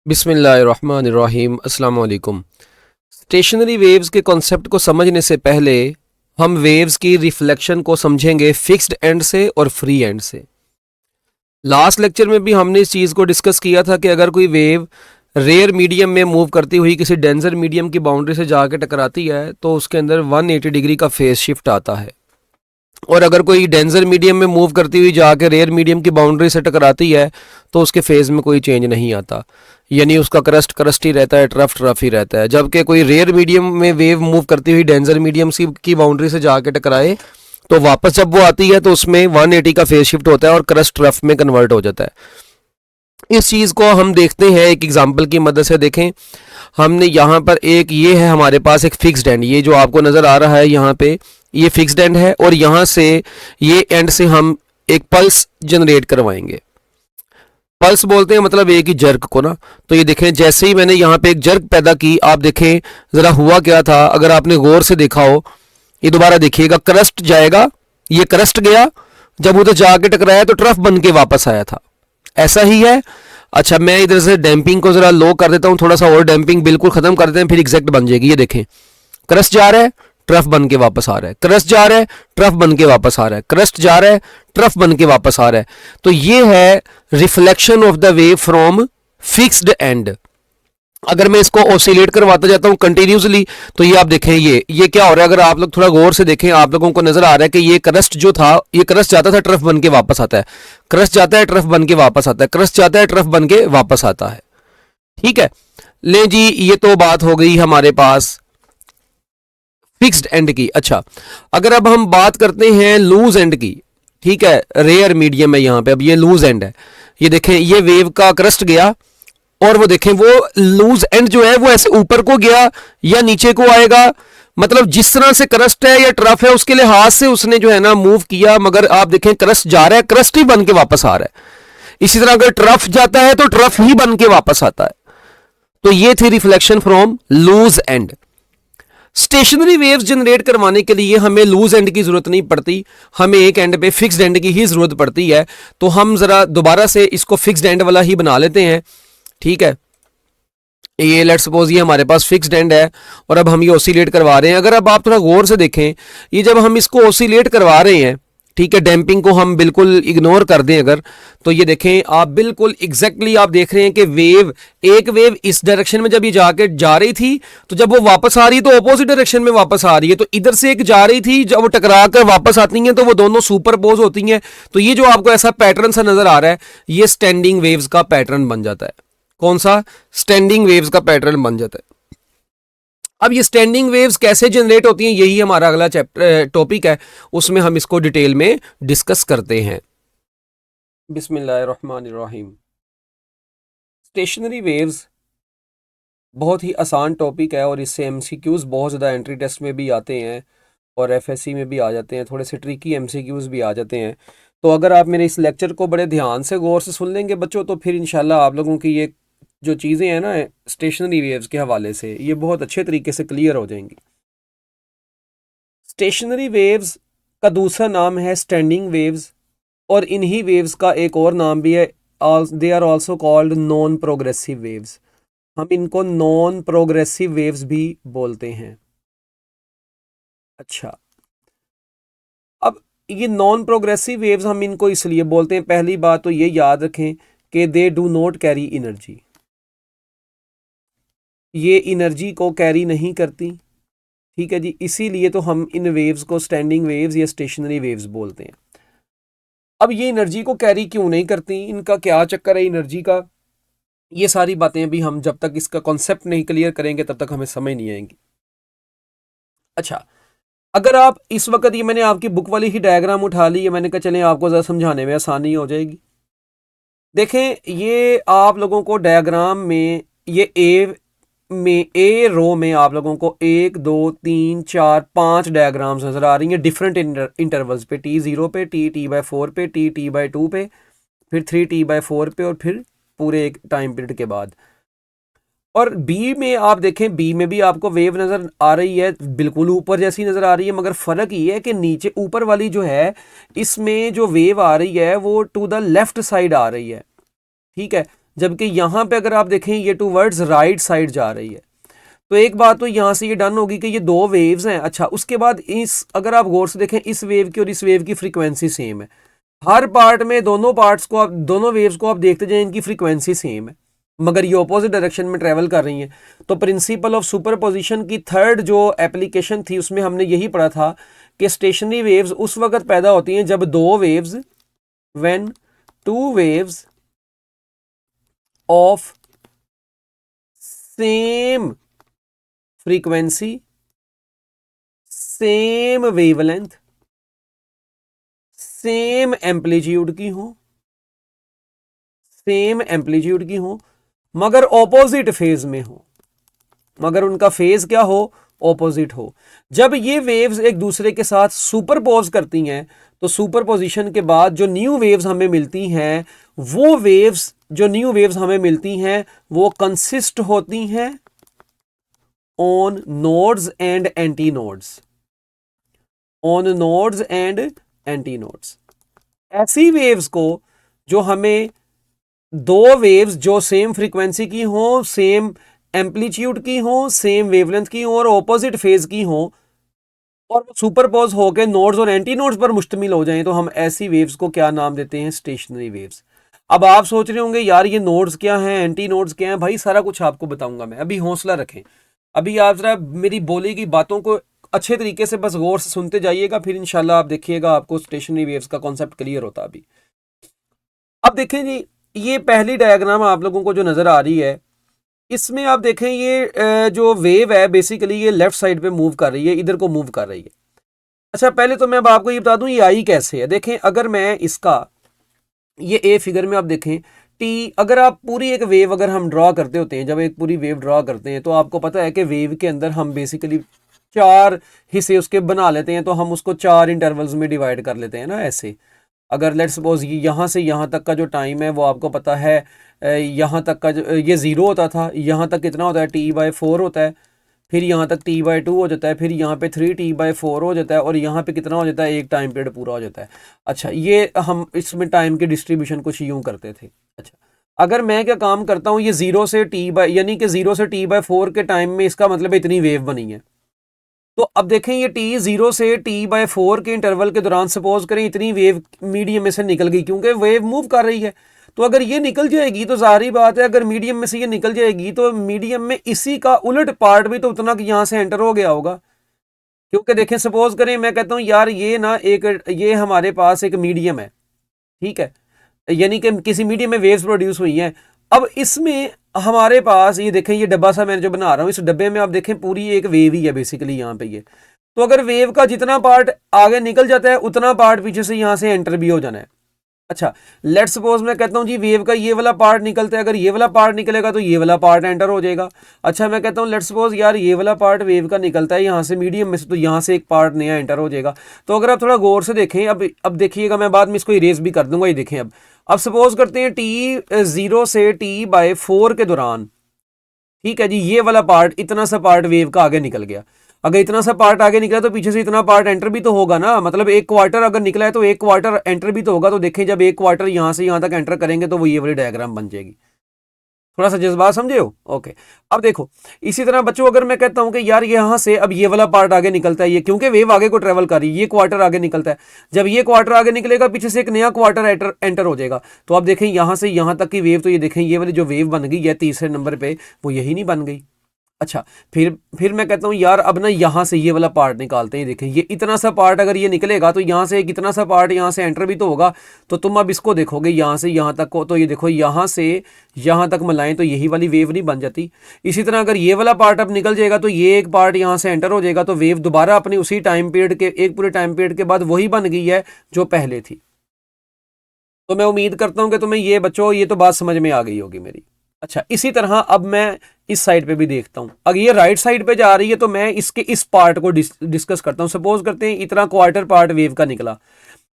बिस्मिल्लाहिर्रहमानिर्रहीम अस्सलाम वालेकुम। स्टेशनरी वेव्स के कॉन्सेप्ट को समझने से पहले हम वेव्स की रिफ्लेक्शन को समझेंगे फिक्स्ड एंड से और फ्री एंड से। लास्ट लेक्चर में भी हमने इस चीज़ को डिस्कस किया था कि अगर कोई वेव रेयर मीडियम में मूव करती हुई किसी डेंसर मीडियम की बाउंड्री से जाके टकराती है तो उसके अंदर 180 डिग्री का फेस शिफ्ट आता है, और अगर कोई डेंसर मीडियम में मूव करती हुई जाके रेयर मीडियम की बाउंड्री से टकराती है तो उसके फेज़ में कोई चेंज नहीं आता, यानी उसका क्रस्ट क्रस्ट ही रहता है, ट्रफ ट्रफ ही रहता है। जबकि कोई रेयर मीडियम में वेव मूव करती हुई डेंसर मीडियम की बाउंड्री से जाके टकराए तो वापस जब वो आती है तो उसमें 180 का फेज शिफ्ट होता है और क्रस्ट ट्रफ में कन्वर्ट हो जाता है। इस चीज़ को हम देखते हैं एक एग्जाम्पल की मदद से। देखें, हमने यहाँ पर एक ये है हमारे पास एक फिक्स्ड एंड, ये जो आपको नज़र आ रहा है यहाँ पे ये फिक्स्ड एंड है, और यहाँ से ये एंड से हम एक पल्स जनरेट करवाएंगे। पल्स बोलते हैं मतलब एक ही जर्क को ना। तो ये देखें, जैसे ही मैंने यहाँ पे एक जर्क पैदा की, आप देखें ज़रा हुआ क्या था। अगर आपने गौर से देखा हो, ये दोबारा देखिएगा, क्रस्ट जाएगा, ये क्रस्ट गया, जब उधर जाके टकराया तो ट्रफ बन के वापस आया था। ऐसा ही है। अच्छा, मैं इधर से डैम्पिंग को ज़रा लो कर देता हूँ, थोड़ा सा और डैम्पिंग बिल्कुल ख़त्म कर देते हैं, फिर एग्जैक्ट बन जाएगी। ये देखें, क्रस्ट जा रहा है, ट्रफ बन के वापस आ रहा है, क्रस्ट जा रहा है, ट्रफ बन के वापस आ रहा है, क्रस्ट जा रहा है, ट्रफ बन के वापस आ रहा है। तो ये है reflection of the wave from fixed and. अगर मैं इसको ऑसिलेट करवाता जाता हूं कंटिन्यूसली तो ये आप देखें, ये क्या हो रहा है। अगर आप लोग थोड़ा गौर से देखें, आप लोगों को नजर आ रहा है कि ये क्रस्ट जो था, ये क्रस्ट जाता था, ट्रफ बन के वापस आता है, क्रस्ट जाता है, ट्रफ बन के वापस आता है, क्रस्ट जाता है, ट्रफ बन के वापस आता है। ठीक है, ले जी, ये तो बात हो गई हमारे पास फिक्स्ड एंड की। अच्छा, अगर अब हम बात करते हैं लूज एंड की, ठीक है, रेयर मीडियम है यहाँ पे, अब ये लूज एंड है। ये देखें, ये वेव का क्रस्ट गया और वो देखें वो लूज एंड जो है वो ऐसे ऊपर को गया या नीचे को आएगा, मतलब जिस तरह से क्रस्ट है या ट्रफ है उसके लिहाज से उसने जो है ना मूव किया, मगर आप देखें क्रस्ट जा रहा है, क्रस्ट ही बन के वापस आ रहा है। इसी तरह अगर ट्रफ जाता है तो ट्रफ ही बन के वापस आता है। तो ये थी reflection from loose end. Stationary waves generate करवाने के लिए हमें लूज एंड की जरूरत नहीं पड़ती, हमें एक एंड पे फिक्स्ड एंड की ही जरूरत पड़ती है। तो हम जरा दोबारा से इसको फिक्स्ड एंड वाला ही बना लेते हैं। ठीक है, ये लेट्स सपोज ये हमारे पास फिक्स्ड एंड है और अब हम ये ऑसिलेट करवा रहे हैं। अगर अब आप थोड़ा गौर से देखें, ये जब हम इसको ऑसिलेट करवा रहे हैं, ठीक है, डैम्पिंग को हम बिल्कुल इग्नोर कर दें अगर, तो ये देखें आप बिल्कुल एग्जैक्टली आप देख रहे हैं कि एक वेव इस डायरेक्शन में जब ये जाके जा रही थी तो जब वो वापस आ रही है तो ऑपोजिट डायरेक्शन में वापस आ रही है। तो इधर से एक जा रही थी, जब वो टकरा कर वापस आती हैं तो वो दोनों सुपरपोज होती हैं। तो ये जो आपको ऐसा पैटर्न सा नजर आ रहा है, ये स्टैंडिंग वेव्स का पैटर्न बन जाता है। कौन सा? स्टैंडिंग वेव्स का पैटर्न बन जाता है। अब ये स्टैंडिंग वेव्स कैसे जनरेट होती हैं, यही हमारा अगला चैप्टर टॉपिक है, उसमें हम इसको डिटेल में डिस्कस करते हैं। बिस्मिल्लाहिर्रहमानिर्रहीम। स्टेशनरी वेव्स बहुत ही आसान टॉपिक है और इससे एमसीक्यूज बहुत ज़्यादा एंट्री टेस्ट में भी आते हैं और एफएससी में भी आ जाते हैं, थोड़े से ट्रिकी एमसीक्यूज भी आ जाते हैं। तो अगर आप मेरे इस लेक्चर को बड़े ध्यान से गौर से सुन लेंगे बच्चों, तो फिर इंशाल्लाह आप लोगों की ये जो चीज़ें हैं ना स्टेशनरी वेव्स के हवाले से, ये बहुत अच्छे तरीके से क्लियर हो जाएंगी। स्टेशनरी वेव्स का दूसरा नाम है स्टैंडिंग वेव्स, और इन्हीं वेव्स का एक और नाम भी है, they are also called non progressive waves. हम इनको नॉन प्रोग्रेसिव वेव्स भी बोलते हैं। अच्छा, अब ये नॉन प्रोग्रेसिव वेव्स हम इनको इसलिए बोलते हैं, पहली बात तो ये याद रखें कि they do not carry energy, ये एनर्जी को कैरी नहीं करती। ठीक है जी, इसीलिए तो हम इन वेव्स को स्टैंडिंग वेव्स या स्टेशनरी वेव्स बोलते हैं। अब ये एनर्जी को कैरी क्यों नहीं करती, इनका क्या चक्कर है एनर्जी का, ये सारी बातें अभी हम जब तक इसका कॉन्सेप्ट नहीं क्लियर करेंगे तब तक हमें समझ नहीं आएंगी। अच्छा, अगर आप इस वक्त, ये मैंने आपकी बुक वाली ही डायग्राम उठा ली है, मैंने कहा चलें आपको ज़रा समझाने में आसानी हो जाएगी। देखें, ये आप लोगों को डायग्राम में ये ए रो में आप लोगों को 1 2 3 4 5 डायग्राम्स नजर आ रही हैं डिफरेंट इंटरवल्स पे, T0 पे, T/4 पे, T/2 पे, फिर 3T/4 पे, और फिर पूरे एक टाइम पीरियड के बाद। और बी में आप देखें, बी में भी आपको वेव नज़र आ रही है, बिल्कुल ऊपर जैसी नज़र आ रही है, मगर फ़र्क ये है कि नीचे ऊपर वाली जो है इसमें जो वेव आ रही है वो टू द लेफ्ट साइड आ रही है। ठीक है, जबकि यहाँ पे अगर आप देखें ये टूवर्ड्स राइट साइड जा रही है। तो एक बात तो यहाँ से ये डन होगी कि ये दो वेव्स हैं। अच्छा, उसके बाद इस अगर आप गौर से देखें इस वेव की और इस वेव की फ्रीक्वेंसी सेम है। हर पार्ट में दोनों पार्ट्स को आप दोनों वेव्स को आप देखते जाएं, इनकी फ्रीक्वेंसी सेम है मगर ये ऑपोजिट डायरेक्शन में ट्रेवल कर रही हैं। तो प्रिंसिपल ऑफ सुपरपोजिशन की थर्ड जो एप्लीकेशन थी उसमें हमने यही पढ़ा था कि स्टेशनरी वेव्स उस वक्त पैदा होती हैं जब दो waves, when two waves of same frequency, same wavelength, same amplitude की हो, सेम एम्पलीट्यूड की हो मगर ऑपोजिट फेज में हो, मगर उनका फेज क्या हो, ऑपोजिट हो। जब ये वेव्स एक दूसरे के साथ सुपरपोज करती हैं तो सुपरपोजिशन के बाद जो न्यू वेव्स हमें मिलती हैं वो वेव्स जो न्यू वेव्स हमें मिलती हैं वो कंसिस्ट होती हैं on nodes and anti nodes, on nodes and anti nodes. ऐसी वेव्स को जो हमें दो वेव्स जो सेम फ्रीक्वेंसी की हो, सेम एम्पलीट्यूड की हो, सेम वेवलेंथ की हो और ऑपोजिट फेज की हो और सुपरपोज होकर नोड्स और एंटी नोड्स पर मुश्तमिल हो जाएं तो हम ऐसी वेव्स को क्या नाम देते हैं, स्टेशनरी वेव्स। अब आप सोच रहे होंगे यार ये नोड्स क्या हैं, एंटी नोड्स क्या हैं। भाई सारा कुछ आपको बताऊंगा मैं, अभी हौसला रखें। अभी आप जरा मेरी बोली की बातों को अच्छे तरीके से बस गौर से सुनते जाइएगा, फिर इंशाल्लाह आप देखिएगा आपको स्टेशनरी वेव्स का कॉन्सेप्ट क्लियर होता। अभी अब देखें जी, ये पहली डायग्राम आप लोगों को जो नजर आ रही है इसमें आप देखें ये जो वेव है बेसिकली ये लेफ्ट साइड पे मूव कर रही है, इधर को मूव कर रही है। अच्छा, पहले तो मैं अब आपको ये बता दूं ये आई कैसे है। देखें अगर मैं इसका ये ए फिगर में आप देखें टी, अगर आप पूरी एक वेव अगर हम ड्रॉ करते होते हैं, जब एक पूरी वेव ड्रॉ करते हैं तो आपको पता है कि वेव के अंदर हम बेसिकली चार हिस्से उसके बना लेते हैं, तो हम उसको चार इंटरवल्स में डिवाइड कर लेते हैं ना ऐसे। अगर लेट्स सपोज यहाँ से यहाँ तक का जो टाइम है वो आपको पता है, यहाँ तक का ये 0 होता था, यहाँ तक कितना होता है T/4 होता है, फिर यहाँ तक T/2 हो जाता है, फिर यहाँ पे 3T/4 हो जाता है और यहाँ पे कितना हो जाता है, एक टाइम पीरियड पूरा हो जाता है। अच्छा, ये हम इसमें टाइम की डिस्ट्रीब्यूशन कुछ यूँ करते थे। अच्छा, अगर मैं क्या काम करता हूँ, ये 0 से यानी कि 0 से T/4 के टाइम में इसका मतलब इतनी वेव बनी है। तो अब देखें ये T0 से T/4 के इंटरवल के दौरान सपोज करें इतनी वेव मीडियम में से निकल गई, क्योंकि वेव मूव कर रही है। तो अगर ये निकल जाएगी तो जाहिर बात है अगर मीडियम में से ये निकल जाएगी तो मीडियम में इसी का उलट पार्ट भी तो उतना कि यहाँ से एंटर हो गया होगा। क्योंकि देखें सपोज करें मैं कहता हूँ यार ये ना ये हमारे पास एक मीडियम है, ठीक है, यानी कि किसी मीडियम में वेव्स प्रोड्यूस हुई हैं। अब इसमें हमारे पास ये देखें ये डब्बा सा मैं जो बना रहा हूँ, इस डब्बे में आप देखें पूरी एक वेव ही है बेसिकली यहाँ पे ये। तो अगर वेव का जितना पार्ट आगे निकल जाता है उतना पार्ट पीछे से यहाँ से एंटर भी हो जाना है। अच्छा, लेट्स सपोज मैं कहता हूँ जी वेव का ये वाला पार्ट निकलता है, अगर ये वाला पार्ट निकलेगा तो ये वाला पार्ट एंटर हो जाएगा। अच्छा, मैं कहता हूँ लेट्स सपोज यार ये वाला पार्ट वेव का निकलता है यहाँ से मीडियम में से, तो यहाँ से एक पार्ट नया एंटर हो जाएगा। तो अगर आप थोड़ा गौर से देखें, अब देखिएगा, मैं बाद में इसको इरेज भी कर दूंगा। ये देखें, अब सपोज करते हैं T0 से T/4 के दौरान, ठीक है जी, ये वाला पार्ट इतना सा पार्ट वेव का आगे निकल गया। अगर इतना सा पार्ट आगे निकला तो पीछे से इतना पार्ट एंटर भी तो होगा ना, मतलब एक क्वार्टर अगर निकला है तो एक क्वार्टर एंटर भी तो होगा। तो देखें जब एक क्वार्टर यहाँ से यहाँ तक एंटर करेंगे तो वो ये वाली डायग्राम बन जाएगी। थोड़ा सा जज्बात समझे हो? ओके, अब देखो इसी तरह बच्चों अगर मैं कहता हूं कि यार यहाँ से अब ये वाला पार्ट आगे निकलता है, ये क्योंकि वेव आगे को ट्रेवल कर रही है, ये क्वार्टर आगे निकलता है। जब ये क्वार्टर आगे निकलेगा पीछे से एक नया क्वार्टर एंटर हो जाएगा। तो आप देखें यहाँ से यहाँ तक की वेव, तो ये देखें ये वाली जो वेव बन गई है तीसरे नंबर पे वो यही नहीं बन गई। अच्छा, फिर मैं कहता हूँ यार अब ना यहाँ से ये वाला पार्ट निकालते हैं। देखें ये इतना सा पार्ट अगर ये निकलेगा तो यहाँ से एक इतना सा पार्ट यहाँ से एंटर भी तो होगा। तो तुम अब इसको देखोगे यहाँ से यहाँ तक को, तो ये देखो यहाँ से यहाँ तक मिलाएं तो यही वाली वेव नहीं बन जाती। इसी तरह अगर ये वाला पार्ट अब निकल जाएगा तो ये एक पार्ट यहाँ से एंटर हो जाएगा, तो वेव दोबारा अपनी उसी टाइम पीरियड के एक पूरे टाइम पीरियड के बाद वही बन गई है जो पहले थी। तो मैं उम्मीद करता हूँ कि तुम्हें ये बच्चों ये तो बात समझ में आ गई होगी मेरी। अच्छा, इसी तरह अब मैं इस साइड पे भी देखता हूं, अगर ये राइट साइड पे जा रही है तो मैं इसके इस पार्ट को डिस्कस करता हूं। सपोज करते हैं इतना क्वार्टर पार्ट वेव का निकला,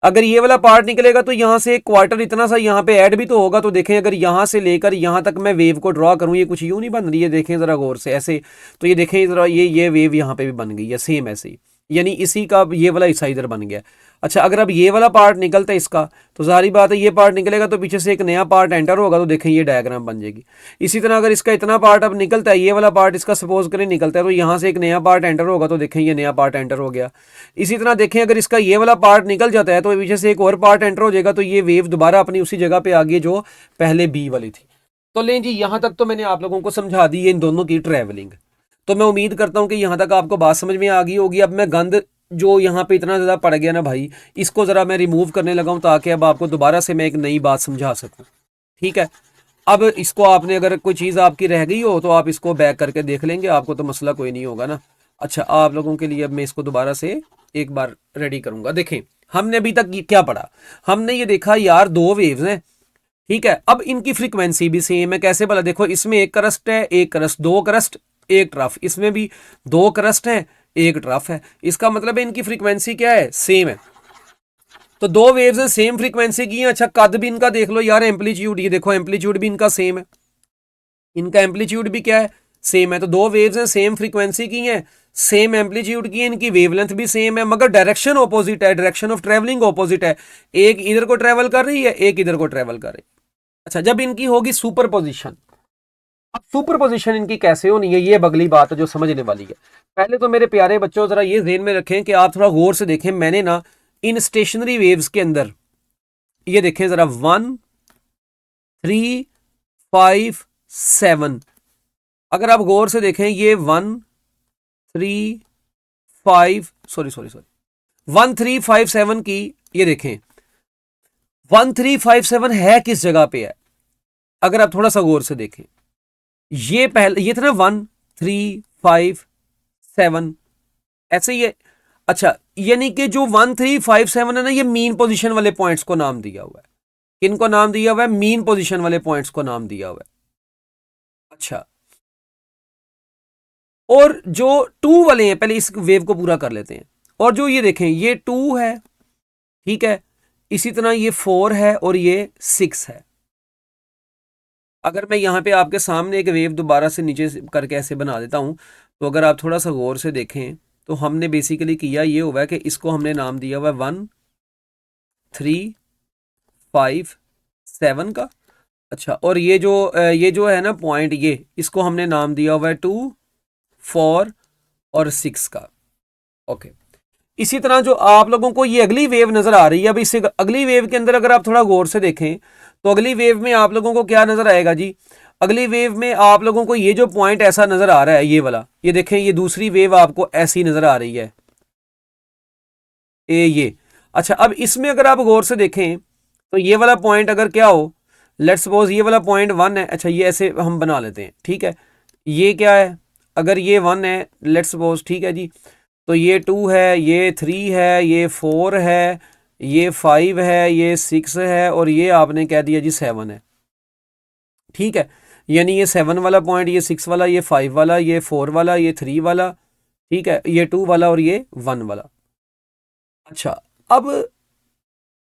अगर ये वाला पार्ट निकलेगा तो यहाँ से एक क्वार्टर इतना सा यहाँ पे ऐड भी तो होगा। तो देखें अगर यहाँ से लेकर यहाँ तक मैं वेव को ड्रॉ करूँ, ये कुछ यूं नहीं बन रही है, देखें जरा गौर से ऐसे। तो ये देखें जरा ये वेव यहाँ पे भी बन गई है सेम ऐसे ही। यानी इसी का ये वाला हिस्सा इधर बन गया। अच्छा, अगर अब ये वाला पार्ट निकलता है इसका, तो जाहिर बात है ये पार्ट निकलेगा तो पीछे से एक नया पार्ट एंटर होगा, तो देखें ये डायग्राम बन जाएगी। इसी तरह अगर इसका इतना पार्ट अब निकलता है, ये वाला पार्ट इसका सपोज करें निकलता है, तो यहाँ से एक नया पार्ट एंटर होगा, तो देखें ये नया पार्ट एंटर हो गया। इसी तरह देखें अगर इसका ये वाला पार्ट निकल जाता है तो पीछे से एक और पार्ट एंटर हो जाएगा, तो ये वेव दोबारा अपनी उसी जगह पे आ गई जो पहले बी वाली थी। तो लें जी, यहाँ तक तो मैंने आप लोगों को समझा दी है इन दोनों की ट्रैवलिंग। तो मैं उम्मीद करता हूँ कि यहाँ तक आपको बात समझ में आ गई होगी। अब मैं गंद जो यहाँ पे इतना ज़्यादा पड़ गया ना भाई, इसको ज़रा मैं रिमूव करने लगा हूँ ताकि अब आपको दोबारा से मैं एक नई बात समझा सकूँ। ठीक है, अब इसको आपने अगर कोई चीज़ आपकी रह गई हो तो आप इसको बैक करके देख लेंगे, आपको तो मसला कोई नहीं होगा ना। अच्छा, आप लोगों के लिए अब मैं इसको दोबारा से एक बार रेडी करूँगा। देखें हमने अभी तक क्या पढ़ा, हमने ये देखा यार दो वेव्स हैं, ठीक है। अब इनकी फ्रीक्वेंसी भी सेम है। कैसे भला, देखो इसमें एक क्रस्ट है, एक क्रस्ट, दो क्रस्ट, एक ट्रफ, इसमें भी दो क्रस्ट हैं, एक ट्रफ है। इसका मतलब है इनकी फ्रीक्वेंसी क्या है, सेम है। तो दो वेव्स हैं, सेम फ्रीक्वेंसी की हैं। अच्छा, कद भी इनका देख लो यार, एम्पलीट्यूड, ये देखो एम्पलीट्यूड भी इनका सेम है, इनका एम्पलीट्यूड भी क्या है, सेम है। तो दो वेव्स हैं, सेम फ्रीक्वेंसी की हैं, सेम एम्पलीट्यूड की है, इनकी वेवलेंथ भी सेम है, मगर डायरेक्शन ऑपोजिट है, डायरेक्शन ऑफ ट्रेवलिंग ऑपोजिट है। एक इधर को ट्रेवल कर रही है, एक इधर को ट्रेवल कर रही है। अच्छा, जब इनकी होगी सुपर पोजिशन, अब सुपर पोजिशन इनकी कैसे होनी है, ये अगली बात है जो समझने वाली है। पहले तो मेरे प्यारे बच्चों जरा ये ध्यान में रखें कि आप थोड़ा गौर से देखें। मैंने ना इन स्टेशनरी वेव्स के अंदर ये देखें जरा, 1 3 5 7, अगर आप गौर से देखें ये 1 3 5 सॉरी 1 3 5 7 की, ये देखें 1 3 5 7 है किस जगह पे है, अगर आप थोड़ा सा गौर से देखें। ये पहले ये था ना 1 3 5 7, ऐसे ही है। अच्छा, यानी कि जो 1 3 5 7 है ना, ये मीन पोजीशन वाले पॉइंट्स को नाम दिया हुआ है। किनको नाम दिया हुआ है, मीन पोजीशन वाले पॉइंट्स को नाम दिया हुआ है। अच्छा, और जो 2 वाले हैं, पहले इस वेव को पूरा कर लेते हैं। और जो ये देखें ये 2 है, ठीक है, इसी तरह ये 4 है और ये 6 है। अगर मैं यहाँ पे आपके सामने एक वेव दोबारा से नीचे करके ऐसे बना देता हूँ, तो अगर आप थोड़ा सा गौर से देखें तो हमने बेसिकली किया ये हुआ है कि इसको हमने नाम दिया हुआ है 1 3 5 7 का। अच्छा, और ये जो है ना पॉइंट, ये इसको हमने नाम दिया हुआ है 2 4 और 6 का। ओके, इसी तरह जो आप लोगों को ये अगली वेव नजर आ रही है, अब इस अगली वेव के अंदर अगर आप थोड़ा गौर से देखें तो अगली वेव में आप लोगों को क्या नजर आएगा जी, अगली वेव में आप लोगों को ये जो पॉइंट ऐसा नजर आ रहा है, ये वाला, ये देखें ये दूसरी वेव आपको ऐसी नजर आ रही है, ये। अच्छा, अब इसमें अगर आप गौर से देखें तो ये वाला पॉइंट अगर क्या हो, लेट्स सपोज ये वाला पॉइंट 1 है। अच्छा, ये ऐसे हम बना लेते हैं, ठीक है। ये क्या है, अगर ये 1 है लेट्स सपोज, ठीक है जी, तो ये 2 है, ये 3 है, ये 4 है, ये 5 है, ये 6 है, और ये आपने कह दिया जी 7 है, ठीक है। यानी ये 7 वाला पॉइंट, ये 6 वाला, ये 5 वाला, ये 4 वाला, ये 3 वाला, ठीक है, ये 2 वाला और ये 1 वाला। अच्छा, अब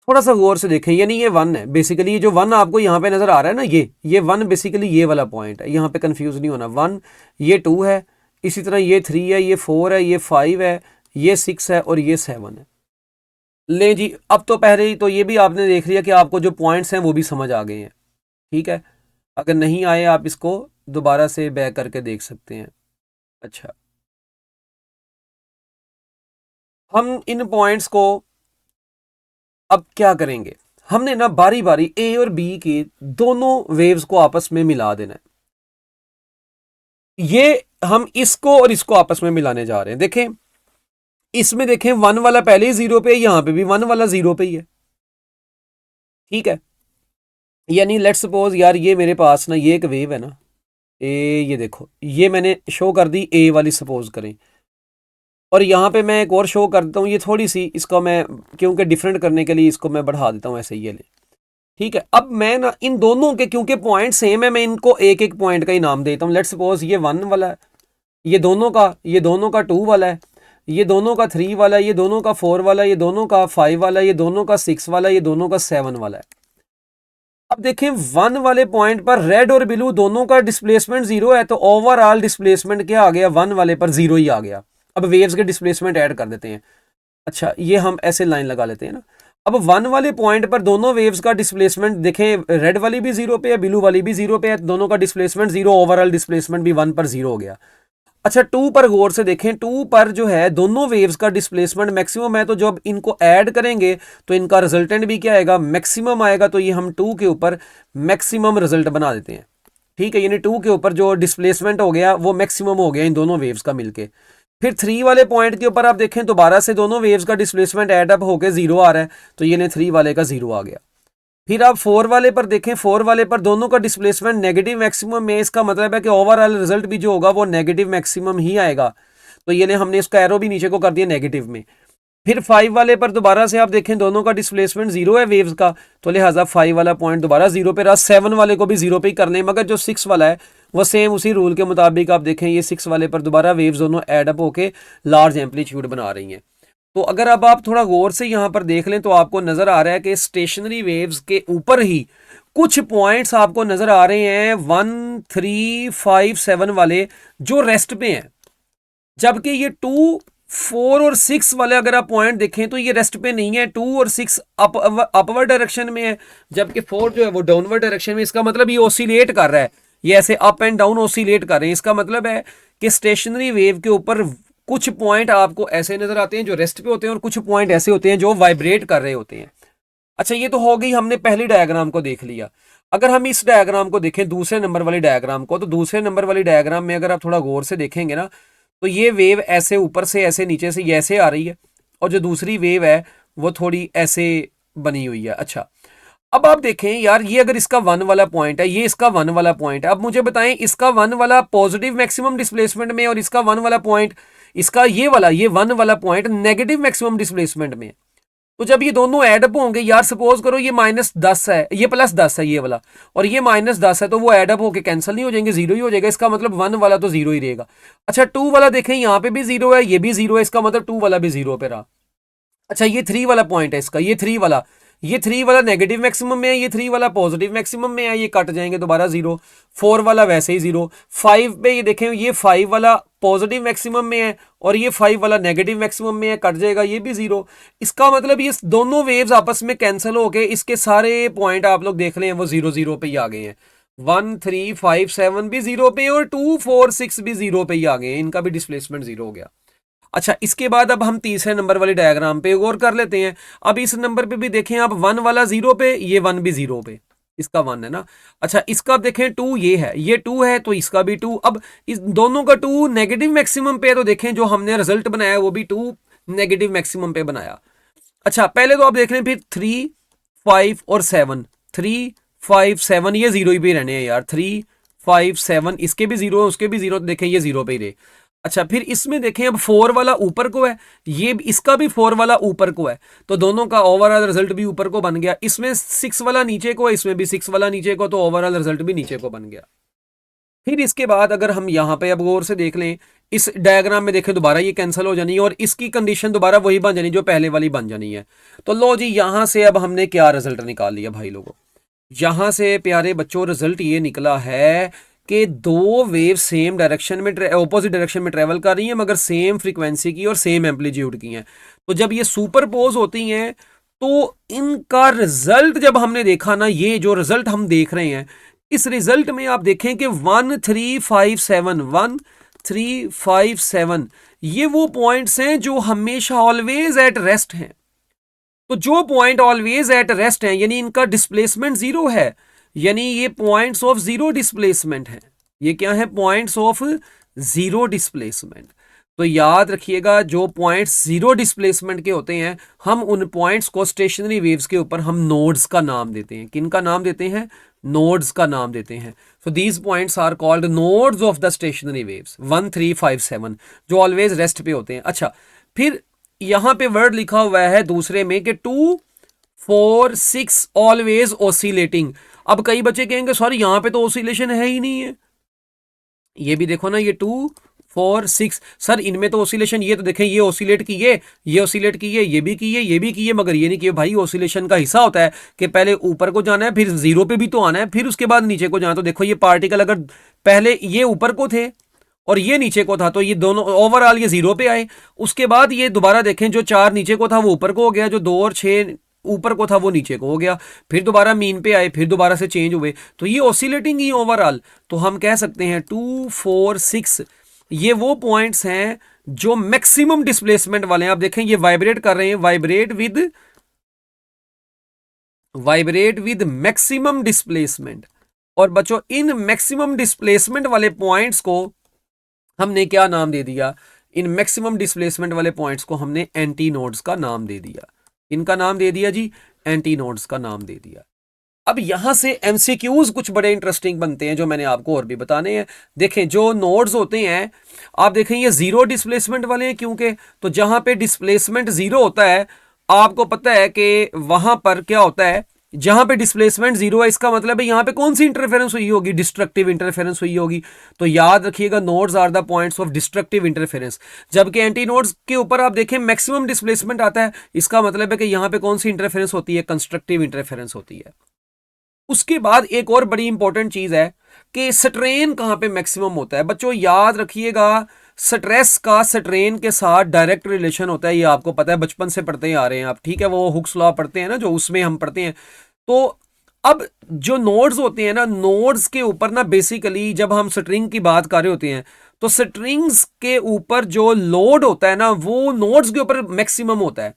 थोड़ा सा गौर से देखें, यानी ये 1 है बेसिकली, ये जो 1 आपको यहाँ पे नजर आ रहा है ना, ये 1 बेसिकली ये वाला पॉइंट है, यहाँ पे कंफ्यूज नहीं होना। 1, ये 2 है, इसी तरह ये 3 है, ये 4 है, ये 5 है, ये 6 है और ये 7 है। ले जी, अब तो पहले ही तो ये भी आपने देख लिया कि आपको जो पॉइंट्स हैं वो भी समझ आ गए हैं, ठीक है। अगर नहीं आए आप इसको दोबारा से बैक करके देख सकते हैं। अच्छा, हम इन पॉइंट्स को अब क्या करेंगे, हमने ना बारी बारी ए और बी के दोनों वेव्स को आपस में मिला देना है। ये हम इसको और इसको आपस में मिलाने जा रहे हैं। देखें इसमें, देखें 1 वाला पहले ही 0 पे है, यहां पे भी 1 वाला 0 पे ही है, ठीक है। यानी लेट्स सपोज यार, ये मेरे पास ना ये एक वेव है ना ये देखो, ये मैंने शो कर दी ए वाली सपोज करें, और यहाँ पे मैं एक और शो कर देता हूँ, ये थोड़ी सी इसको मैं क्योंकि डिफरेंट करने के लिए इसको मैं बढ़ा देता हूँ, ऐसे ये ले, ठीक है। अब मैं ना इन दोनों के क्योंकि पॉइंट सेम है, मैं इनको एक एक पॉइंट का ही नाम देता हूँ। लेट्स सपोज ये 1 वाला है, ये दोनों का 2 वाला है, ये दोनों का 3 वाला है, ये दोनों का 4 वाला है, ये दोनों का 5 वाला है, ये दोनों का 6 वाला है, ये दोनों का 7 वाला है। अब देखें 1 वाले पॉइंट पर रेड और ब्लू दोनों का डिस्प्लेसमेंट 0 है, तो ओवरऑल डिस्प्लेसमेंट क्या आ गया, 1 वाले पर 0 ही आ गया। अब वेव्स के डिस्प्लेसमेंट ऐड कर देते हैं। अच्छा, ये हम ऐसे लाइन लगा लेते हैं ना। अब 1 वाले पॉइंट पर दोनों वेव्स का डिस्प्लेसमेंट देखें, रेड वाली भी 0 पे है, ब्लू वाली भी 0 पे है, दोनों का डिस्प्लेसमेंट 0, ओवरऑल डिस्प्लेसमेंट भी 1 पर 0 हो गया। अच्छा, 2 पर गौर से देखें, 2 पर जो है दोनों वेव्स का डिस्प्लेसमेंट मैक्सिमम है, तो जब इनको ऐड करेंगे तो इनका रिजल्टेंट भी क्या आएगा, मैक्सिमम आएगा। तो ये हम 2 के ऊपर मैक्सिमम रिजल्ट बना देते हैं। ठीक है, यानी 2 के ऊपर जो डिस्प्लेसमेंट हो गया वो मैक्सिमम हो गया इन दोनों वेव्स का मिलके। फिर 3 वाले पॉइंट के ऊपर आप देखें दोबारा से दोनों वेव्स का डिस्प्लेसमेंट ऐड अप होकर 0 आ रहा है, तो ये 3 वाले का 0 आ गया। फिर आप 4 वाले पर देखें, 4 वाले पर दोनों का डिस्प्लेसमेंट नेगेटिव मैक्सिमम में, इसका मतलब है कि ओवरऑल रिजल्ट भी जो होगा वो नेगेटिव मैक्सिमम ही आएगा। तो ये हमने इसका एरो भी नीचे को कर दिया नेगेटिव में। फिर 5 वाले पर दोबारा से आप देखें दोनों का डिस्प्लेसमेंट 0 है वेव्स का, तो लिहाजा 5 वाला पॉइंट दोबारा 0 पे रहा। 7 वाले को भी 0 पे ही करने, मगर जो 6 वाला है वो सेम उसी रूल के मुताबिक आप देखें, ये 6 वाले पर दोबारा वेव्स दोनों एड अप होके लार्ज एम्पलीट्यूड बना रही हैं। तो अगर अब आप थोड़ा गौर से यहाँ पर देख लें तो आपको नजर आ रहा है कि स्टेशनरी वेव्स के ऊपर ही कुछ पॉइंट्स आपको नजर आ रहे हैं 1, 3, 5, 7 वाले जो रेस्ट पे हैं, जबकि ये 2, 4 और 6 वाले अगर आप पॉइंट देखें तो ये रेस्ट पे नहीं है। 2 और 6 अपवर्ड डायरेक्शन में है, जबकि 4 जो है वो डाउनवर्ड डायरेक्शन में। इसका मतलब ये ऑसिलेट कर रहा है, ये ऐसे अप एंड डाउन ऑसिलेट कर रहे हैं। इसका मतलब है कि स्टेशनरी वेव के ऊपर कुछ पॉइंट आपको ऐसे नजर आते हैं जो रेस्ट पे होते हैं, और कुछ पॉइंट ऐसे होते हैं जो वाइब्रेट कर रहे होते हैं। अच्छा, ये तो हो गई, हमने पहली डायग्राम को देख लिया। अगर हम इस डायग्राम को देखें, दूसरे नंबर वाली डायग्राम को, तो दूसरे नंबर वाली डायग्राम में अगर आप थोड़ा गौर से देखेंगे ना, तो ये वेव ऐसे ऊपर से ऐसे नीचे से ये ऐसे आ रही है, और जो दूसरी वेव है वो थोड़ी ऐसे बनी हुई है। अच्छा, अब आप देखें यार, ये अगर इसका 1 वाला पॉइंट है, ये इसका 1 वाला पॉइंट है, अब मुझे बताएं इसका 1 वाला पॉजिटिव मैक्सिमम डिस्प्लेसमेंट में, और इसका 1 वाला पॉइंट, इसका ये 1 वाला पॉइंट नेगेटिव मैक्सिमम डिस्प्लेसमेंट में। तो जब ये दोनों ऐड अप होंगे यार, सपोज करो ये -10 है, ये +10 है ये वाला, और ये -10 है, तो वो ऐड अप होके कैंसिल नहीं हो जाएंगे, 0 ही हो जाएगा। इसका मतलब 1 वाला तो 0 ही रहेगा। अच्छा, 2 वाला देखें, यहाँ पे भी 0 है, ये भी 0 है, इसका मतलब 2 वाला भी 0 पे रहा। अच्छा, ये 3 वाला पॉइंट है इसका, ये 3 वाला नेगेटिव मैक्सिमम में है, ये 3 वाला पॉजिटिव मैक्सिमम में है, ये कट जाएंगे दोबारा 0। 4 वाला वैसे ही 0। 5 पे ये देखें, ये 5 वाला पॉजिटिव मैक्सिमम में है, और ये 5 वाला नेगेटिव मैक्सिमम में है, कट जाएगा, ये भी 0। इसका मतलब ये दोनों वेव्स आपस में कैंसिल हो गए, इसके सारे पॉइंट आप लोग देख लें वो 0, 0 पे ही आ गए हैं। 1, 3, 5, 7 भी 0 पे, और 2, 4, 6 भी 0 पे ही आ गए हैं, इनका भी डिस्प्लेसमेंट 0 हो गया। अच्छा, इसके बाद अब हम तीसरे नंबर वाली डायग्राम पे गौर कर लेते हैं। अब इस नंबर पे भी देखें आप, 1 वाला 0 पे, ये 1 भी 0 पे, इसका 1 है ना। अच्छा, इसका देखें 2 ये है, ये 2 है, तो इसका भी 2। अब इस दोनों का 2 नेगेटिव मैक्सिमम पे है, तो देखें जो हमने रिजल्ट बनाया वो भी 2 नेगेटिव मैक्सिमम पे बनाया। अच्छा, पहले तो आप देख लें, फिर 3, 5 और 7, 3, 5, 7 ये 0 ही पे रहने हैं यार। 3, 5, 7 इसके भी 0 है, उसके भी 0, तो देखें ये 0 पे ही रहे। अच्छा, फिर इसमें देखें अब 4 वाला ऊपर को है, ये इसका भी 4 वाला ऊपर को है, तो दोनों का ओवरऑल रिजल्ट भी ऊपर को बन गया। इसमें 6 वाला नीचे को है, इसमें भी 6 वाला नीचे को, तो ओवरऑल रिजल्ट भी नीचे को बन गया। फिर इसके बाद अगर हम यहाँ पे अब गौर से देख लें, इस डायग्राम में देखें, दोबारा ये कैंसिल हो जानी है, और इसकी कंडीशन दोबारा वही बन जानी जो पहले वाली बन जानी है। तो लो जी, यहाँ से अब हमने क्या रिजल्ट निकाल लिया भाई लोगों, यहाँ से प्यारे बच्चों रिजल्ट ये निकला है कि दो वेव सेम डायरेक्शन में ऑपोजिट डायरेक्शन में ट्रेवल कर रही हैं, मगर सेम फ्रीक्वेंसी की और सेम एम्पलीट्यूड की हैं। तो जब ये सुपरपोज होती हैं तो इनका रिजल्ट जब हमने देखा ना, ये जो रिजल्ट हम देख रहे हैं, इस रिजल्ट में आप देखें कि 1, 3, 5, 7, 1, 3, 5, 7 ये वो पॉइंट्स हैं जो हमेशा ऑलवेज एट रेस्ट हैं। तो जो पॉइंट ऑलवेज एट रेस्ट है, यानी इनका डिस्प्लेसमेंट 0 है, यानी ये पॉइंट्स ऑफ 0 डिस्प्लेसमेंट है। ये क्या है? Points of 0 displacement. तो याद रखिएगा, जो पॉइंट्स 0 डिस्प्लेसमेंट के होते हैं, हम उन पॉइंट्स को स्टेशनरी वेव्स के ऊपर हम नोड्स का नाम देते हैं। किन का नाम देते हैं? नोड्स का नाम देते हैं। So these points are called nodes of the stationary waves 1, 3, 5, 7 जो ऑलवेज रेस्ट पे होते हैं। अच्छा, फिर यहां पे वर्ड लिखा हुआ है दूसरे में कि 2, 4, 6 ऑलवेज ऑसिलेटिंग। अब कई बच्चे कहेंगे सॉरी यहां पे तो ऑसिलेशन है ही नहीं है। ये भी देखो ना, ये 2, 4, 6 सर इनमें तो ऑसिलेशन, ये तो देखें, ये ऑसिलेट की है, ये ऑसिलेट की है, ये भी की है, ये भी की है, मगर ये नहीं किए। भाई ऑसिलेशन का हिस्सा होता है कि पहले ऊपर को जाना है, फिर 0 पे भी तो आना है, फिर उसके बाद नीचे को जाना। तो देखो ये पार्टिकल अगर पहले ये ऊपर को थे और ये नीचे को था, तो ये दोनों ओवरऑल ये 0 पे आए। उसके बाद ये दोबारा देखें, जो 4 नीचे को था वो ऊपर को हो गया, जो 2 और 6 ऊपर को था वो नीचे को हो गया, फिर दोबारा मीन पे आए, फिर दोबारा से चेंज हुए, तो ये ऑसिलेटिंग ही ओवरऑल। तो हम कह सकते हैं 2, 4, 6 ये वो पॉइंट्स हैं जो मैक्सिमम डिस्प्लेसमेंट वाले हैं। आप देखें ये वाइब्रेट कर रहे हैं, वाइब्रेट विद मैक्सिमम डिस्प्लेसमेंट। और बच्चों इन मैक्सिमम डिस्प्लेसमेंट वाले पॉइंट्स को हमने क्या नाम दे दिया? इन मैक्सिमम डिस्प्लेसमेंट वाले पॉइंट्स को हमने एंटी नोड्स का नाम दे दिया। इनका नाम दे दिया जी, एंटी नोड्स का नाम दे दिया। अब यहां से एमसीक्यूज कुछ बड़े इंटरेस्टिंग बनते हैं जो मैंने आपको और भी बताने हैं। देखें जो नोड्स होते हैं, आप देखें ये 0 डिस्प्लेसमेंट वाले हैं, क्योंकि तो जहां पे डिस्प्लेसमेंट 0 होता है, आपको पता है कि वहां पर क्या होता है, जहां पे डिस्प्लेसमेंट 0 है, इसका मतलब है यहां पे कौन सी इंटरफेरेंस हुई होगी? डिस्ट्रक्टिव इंटरफेरेंस हुई होगी। तो याद रखिएगा, nodes are the points of destructive interference. जबकि एंटी नोड्स के ऊपर आप देखें मैक्सिमम डिस्प्लेसमेंट आता है, इसका मतलब है कि यहां पे कौन सी इंटरफेरेंस होती है? कंस्ट्रक्टिव इंटरफेरेंस होती है। उसके बाद एक और बड़ी इंपॉर्टेंट चीज है कि स्ट्रेन कहां पे मैक्सिमम होता है। बच्चों याद रखिएगा, स्ट्रेस का स्ट्रेन के साथ डायरेक्ट रिलेशन होता है। ये आपको पता है, बचपन से पढ़ते आ रहे हैं आप, ठीक है? वो हुक्स लॉ पढ़ते हैं ना, जो उसमें हम पढ़ते हैं। तो अब जो नोड्स होते हैं ना, नोड्स के ऊपर ना बेसिकली जब हम स्ट्रिंग की बात कर रहे होते हैं, तो स्ट्रिंग्स के ऊपर जो लोड होता है ना, वो नोड्स के ऊपर मैक्सिमम होता है।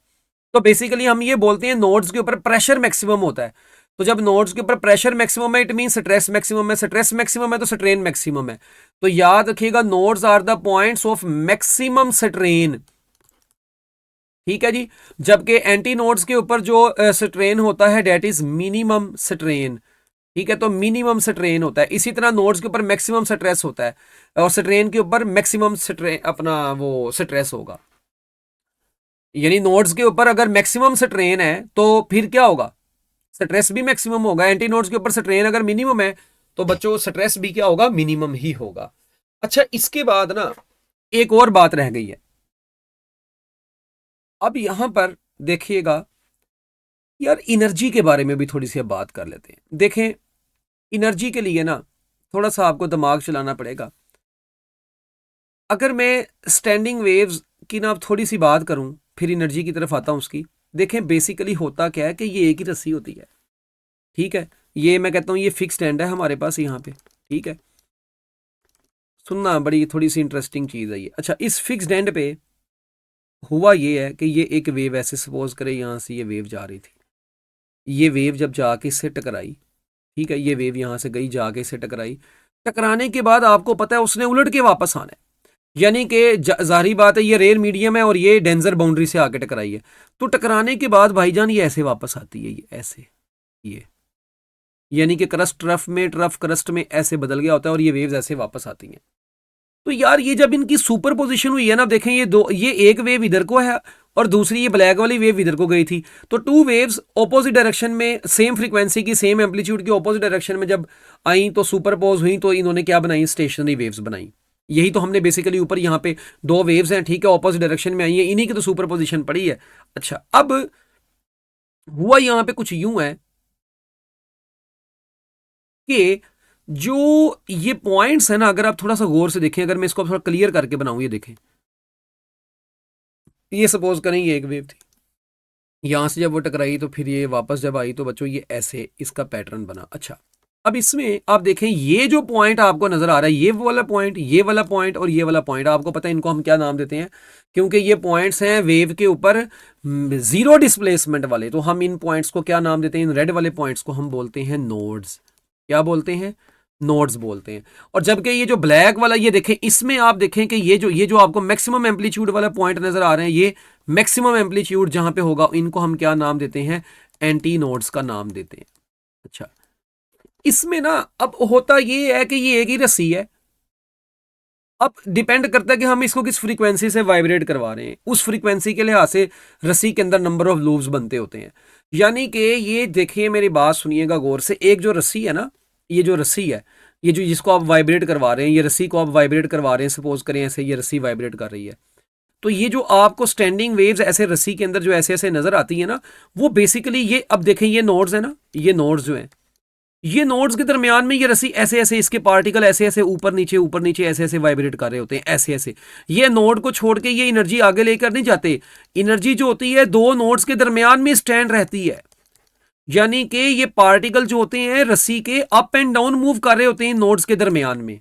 तो बेसिकली हम ये बोलते हैं नोड्स के ऊपर प्रेशर मैक्सिमम होता है। तो जब नोड्स के ऊपर प्रेशर मैक्सिमम है, इट मीन स्ट्रेस मैक्सिमम है। स्ट्रेस मैक्सिमम है तो स्ट्रेन मैक्सिमम है। तो याद रखिएगा, nodes are the points of maximum strain, ठीक है जी। जबकि एंटी नोड्स के ऊपर जो स्ट्रेन होता है, डेट इज मिनिमम स्ट्रेन, ठीक है? तो मिनिमम स्ट्रेन होता है। इसी तरह नोड्स के ऊपर मैक्सिमम स्ट्रेस होता है, और स्ट्रेन के ऊपर मैक्सिमम स्ट्रेन अपना वो स्ट्रेस होगा। यानी नोड्स के ऊपर अगर मैक्सिमम स्ट्रेन है तो फिर क्या होगा? स्ट्रेस भी मैक्सिमम होगा। एंटी नोड्स के ऊपर स्ट्रेन अगर मिनिमम है तो बच्चों स्ट्रेस भी क्या होगा? मिनिमम ही होगा। अच्छा, इसके बाद ना एक और बात रह गई है। अब यहां पर देखिएगा यार, एनर्जी के बारे में भी थोड़ी सी अब बात कर लेते हैं। देखें, एनर्जी के लिए ना थोड़ा सा आपको दिमाग चलाना पड़ेगा। अगर मैं स्टैंडिंग वेव्स की ना थोड़ी सी बात करूं, फिर एनर्जी की तरफ आता हूं उसकी। देखें बेसिकली होता क्या है कि ये एक ही रस्सी होती है, ठीक है? ये मैं कहता हूं ये फिक्स्ड एंड है हमारे पास यहाँ पे, ठीक है? सुनना, बड़ी थोड़ी सी इंटरेस्टिंग चीज़ है ये। अच्छा, इस फिक्स्ड एंड पे हुआ ये है कि ये एक वेव ऐसे सपोज करें, यहाँ से ये वेव जा रही थी, ये वेव जब जाके इससे टकराई, ठीक है? ये वेव यहाँ से गई, जाके इससे टकराई। टकराने के बाद आपको पता है उसने उलट के वापस आना है। यानी कि जाहिर बात है, ये रेयर मीडियम है और ये डेंजर बाउंड्री से आके टकराई है। तो टकराने के बाद भाईजान ये ऐसे वापस आती है, ये ऐसे, ये यानी कि क्रस्ट ट्रफ में, ट्रफ क्रस्ट में ऐसे बदल गया होता है और ये वेव्स ऐसे वापस आती हैं। तो यार ये जब इनकी सुपर पोजिशन हुई है ना, देखें ये दो, ये एक वेव इधर को है और दूसरी ये ब्लैक वाली वेव इधर को गई थी। तो टू वेव्स ऑपोजिट डायरेक्शन में, सेम फ्रीक्वेंसी की, सेम एम्पलीट्यूड की ऑपोजिट डायरेक्शन में जब आई तो सुपरपोज हुई, तो इन्होंने क्या बनाई? स्टेशनरी वेव्स बनाई। यही तो हमने बेसिकली ऊपर यहाँ पे दो वेव्स हैं, ठीक है, ऑपोजिट डायरेक्शन में आई है, इन्हीं की तो सुपर पोजिशन पड़ी है। अच्छा, अब हुआ यहाँ पे कुछ यूं है कि जो ये पॉइंट्स है ना, अगर आप थोड़ा सा गौर से देखें, अगर मैं इसको थोड़ा क्लियर करके बनाऊं, ये देखें, ये सपोज करें ये एक वेव थी, यहां से जब वो टकराई तो फिर ये वापस जब आई तो बच्चों ये ऐसे इसका पैटर्न बना। अच्छा, अब इसमें आप देखें ये जो पॉइंट आपको नजर आ रहा है, ये वाला पॉइंट, ये वाला पॉइंट और ये वाला पॉइंट, आपको पता है इनको हम क्या नाम देते हैं? क्योंकि ये पॉइंट्स हैं वेव के ऊपर 0 डिस्प्लेसमेंट वाले, तो हम इन पॉइंट्स को क्या नाम देते हैं? इन रेड वाले पॉइंट्स को हम बोलते हैं नोड्स। क्या बोलते हैं? नोड्स बोलते हैं। और जबकि ये जो ब्लैक वाला, ये देखें, इसमें आप देखें कि ये जो आपको मैक्सिमम एम्पलीट्यूड वाला पॉइंट नजर आ रहे हैं, ये मैक्सिमम एम्पलीट्यूड जहां पे होगा, इनको हम क्या नाम देते हैं? एंटी नोड्स का नाम देते हैं। अच्छा, इसमें ना अब होता ये है कि ये एक ही रस्सी है। अब डिपेंड करता है कि हम इसको किस फ्रीक्वेंसी से वाइब्रेट करवा रहे हैं। उस फ्रीक्वेंसी के लिहाज से रस्सी के अंदर नंबर ऑफ लूप्स बनते होते हैं। यानी कि ये देखिए, मेरी बात सुनिएगा गौर से, एक जो रस्सी है ना, ये जो रस्सी है, ये जो जिसको आप वाइब्रेट करवा रहे हैं, ये रस्सी को आप वाइब्रेट करवा रहे हैं, सपोज करें ऐसे ये रस्सी वाइब्रेट कर रही है, तो ये जो आपको स्टैंडिंग वेव्स ऐसे रस्सी के अंदर जो ऐसे ऐसे नजर आती है ना, वो बेसिकली ये, अब देखें ये नोड्स है ना, ये नोड्स जो हैं, ये नोड्स के दरमियान में ये रस्सी ऐसे ऐसे, इसके पार्टिकल ऐसे ऐसे ऊपर नीचे ऐसे ऐसे वाइब्रेट कर रहे होते हैं, ऐसे ऐसे। ये नोड को छोड़ के ये एनर्जी आगे लेकर नहीं जाते। एनर्जी जो होती है दो नोड्स के दरमियान में स्टैंड रहती है, यानी कि ये पार्टिकल जो होते हैं रस्सी के अप एंड डाउन मूव कर रहे होते हैं नोड्स के दरमियान में।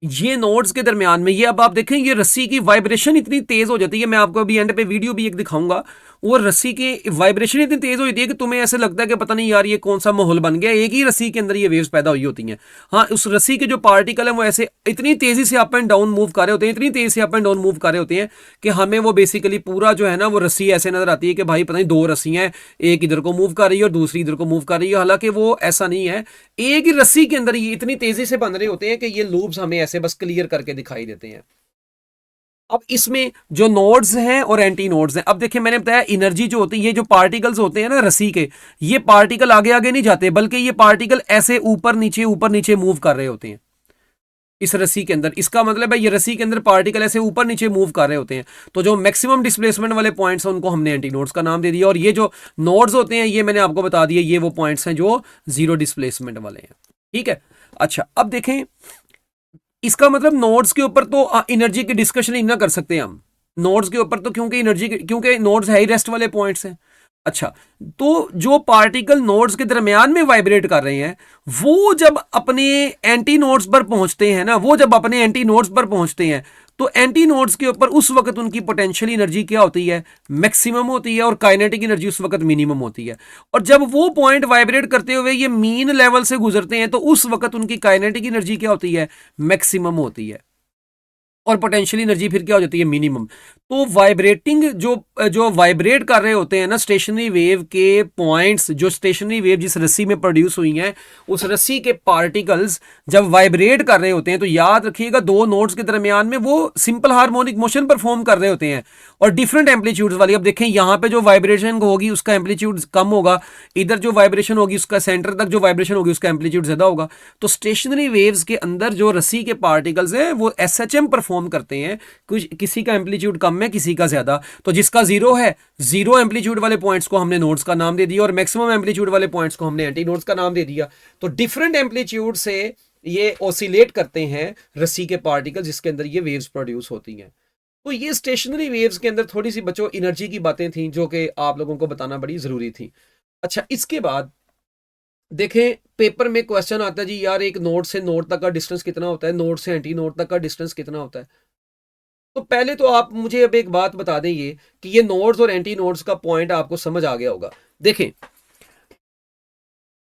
ये नोड्स के दरमियान में ये, अब आप देखें ये रस्सी की वाइब्रेशन इतनी तेज हो जाती है, मैं आपको अभी एंड पे वीडियो भी एक दिखाऊंगा। वो रस्सी की वाइब्रेशन इतनी तेज हो जाती है कि तुम्हें ऐसे लगता है कि पता नहीं यार ये कौन सा माहौल बन गया, एक ही रस्सी के अंदर ये वेव्स पैदा हुई होती हैं। हाँ, उस रस्सी के जो पार्टिकल है वो ऐसे इतनी तेजी से अप एंड डाउन मूव कर रहे होते हैं, इतनी तेजी से अप एंड डाउन मूव कर रहे होते हैं कि हमें वो बेसिकली पूरा जो है ना वो रस्सी ऐसे नजर आती है कि भाई पता नहीं दो रस्सियां हैं, एक इधर को मूव कर रही है और दूसरी इधर को मूव कर रही है। हालांकि वो ऐसा नहीं है, एक ही रस्सी के अंदर ये इतनी तेजी से बन रहे होते हैं कि ये लूप्स हमें ऐसे बस क्लियर करके दिखाई देते हैं। अब इसमें जो नोड्स हैं और एंटी नोड्स हैं, अब देखिए मैंने बताया एनर्जी जो होती है, ये जो पार्टिकल्स होते हैं ना रस्सी के, ये पार्टिकल आगे आगे नहीं जाते, बल्कि ये पार्टिकल ऐसे ऊपर नीचे मूव कर रहे होते हैं इस रस्सी के अंदर। इसका मतलब है ये रस्सी के अंदर पार्टिकल ऐसे ऊपर नीचे मूव कर रहे होते हैं। तो जो मैक्सिमम डिस्प्लेसमेंट वाले पॉइंट्स हैं उनको हमने एंटी नोड्स का नाम दे दिया, और ये जो नोड्स होते हैं ये मैंने आपको बता दिया, ये वो पॉइंट्स हैं जो जीरो डिस्प्लेसमेंट वाले हैं। ठीक है, अच्छा अब देखें, इसका मतलब नोड्स के ऊपर तो एनर्जी की डिस्कशन ही ना कर सकते हम नोड्स के ऊपर, तो क्योंकि नोड्स है ही रेस्ट वाले पॉइंट्स हैं। अच्छा, तो जो पार्टिकल नोड्स के दरमियान में वाइब्रेट कर रहे हैं वो जब अपने एंटी नोड्स पर पहुंचते हैं ना, वो जब अपने एंटी नोड्स पर पहुंचते हैं तो एंटी नोड्स के ऊपर उस वक्त उनकी पोटेंशियल एनर्जी क्या होती है, मैक्सिमम होती है, और काइनेटिक एनर्जी उस वक्त मिनिमम होती है। और जब वो पॉइंट वाइब्रेट करते हुए ये मीन लेवल से गुजरते हैं तो उस वक्त उनकी काइनेटिक एनर्जी क्या होती है, मैक्सिमम होती है, और पोटेंशियल एनर्जी फिर क्या हो जाती है, मिनिमम। तो वाइब्रेटिंग जो जो वाइब्रेट कर रहे होते हैं ना स्टेशनरी वेव के पॉइंट्स, जो स्टेशनरी वेव जिस रस्सी में प्रोड्यूस हुई हैं उस रस्सी के पार्टिकल्स जब वाइब्रेट कर रहे होते हैं तो याद रखिएगा दो नोड्स के दरमियान में वो सिंपल हार्मोनिक मोशन परफॉर्म कर रहे होते हैं, और डिफरेंट एम्पलीट्यूड्स वाली। अब देखें यहाँ पे जो वाइब्रेशन होगी उसका एम्पलीट्यूड कम होगा, इधर जो वाइब्रेशन होगी उसका सेंटर तक जो वाइब्रेशन होगी उसका एम्पलीट्यूड ज्यादा होगा। तो स्टेशनरी वेव्स के अंदर जो रस्सी के पार्टिकल्स हैं वो एसएचएम परफॉर्म करते हैं, कुछ किसी का एम्पलीट्यूड कम है किसी का ज्यादा। तो जिसका जीरो है, जीरो एम्पलीट्यूड वाले पॉइंट्स को हमने नोड्स का नाम दे दिया, और मैक्सिमम एम्पलीट्यूड वाले पॉइंट्स को हमने एंटी नोड्स का नाम दे दिया। तो डिफरेंट एम्पलीट्यूड से ये ऑसिलेट करते हैं रस्सी के पार्टिकल जिसके अंदर ये वेव्स प्रोड्यूस होती हैं। तो ये स्टेशनरी वेव्स के अंदर थोड़ी सी बच्चों एनर्जी की बातें थी जो कि आप लोगों को बताना बड़ी जरूरी थी। अच्छा, इसके बाद देखें पेपर में क्वेश्चन आता है जी यार एक नोड से नोड तक का डिस्टेंस कितना होता है, नोड से एंटी नोड तक का डिस्टेंस कितना होता है। तो पहले तो आप मुझे अब एक बात बता दें ये कि ये नोड्स और एंटी नोड्स का पॉइंट आपको समझ आ गया होगा। देखें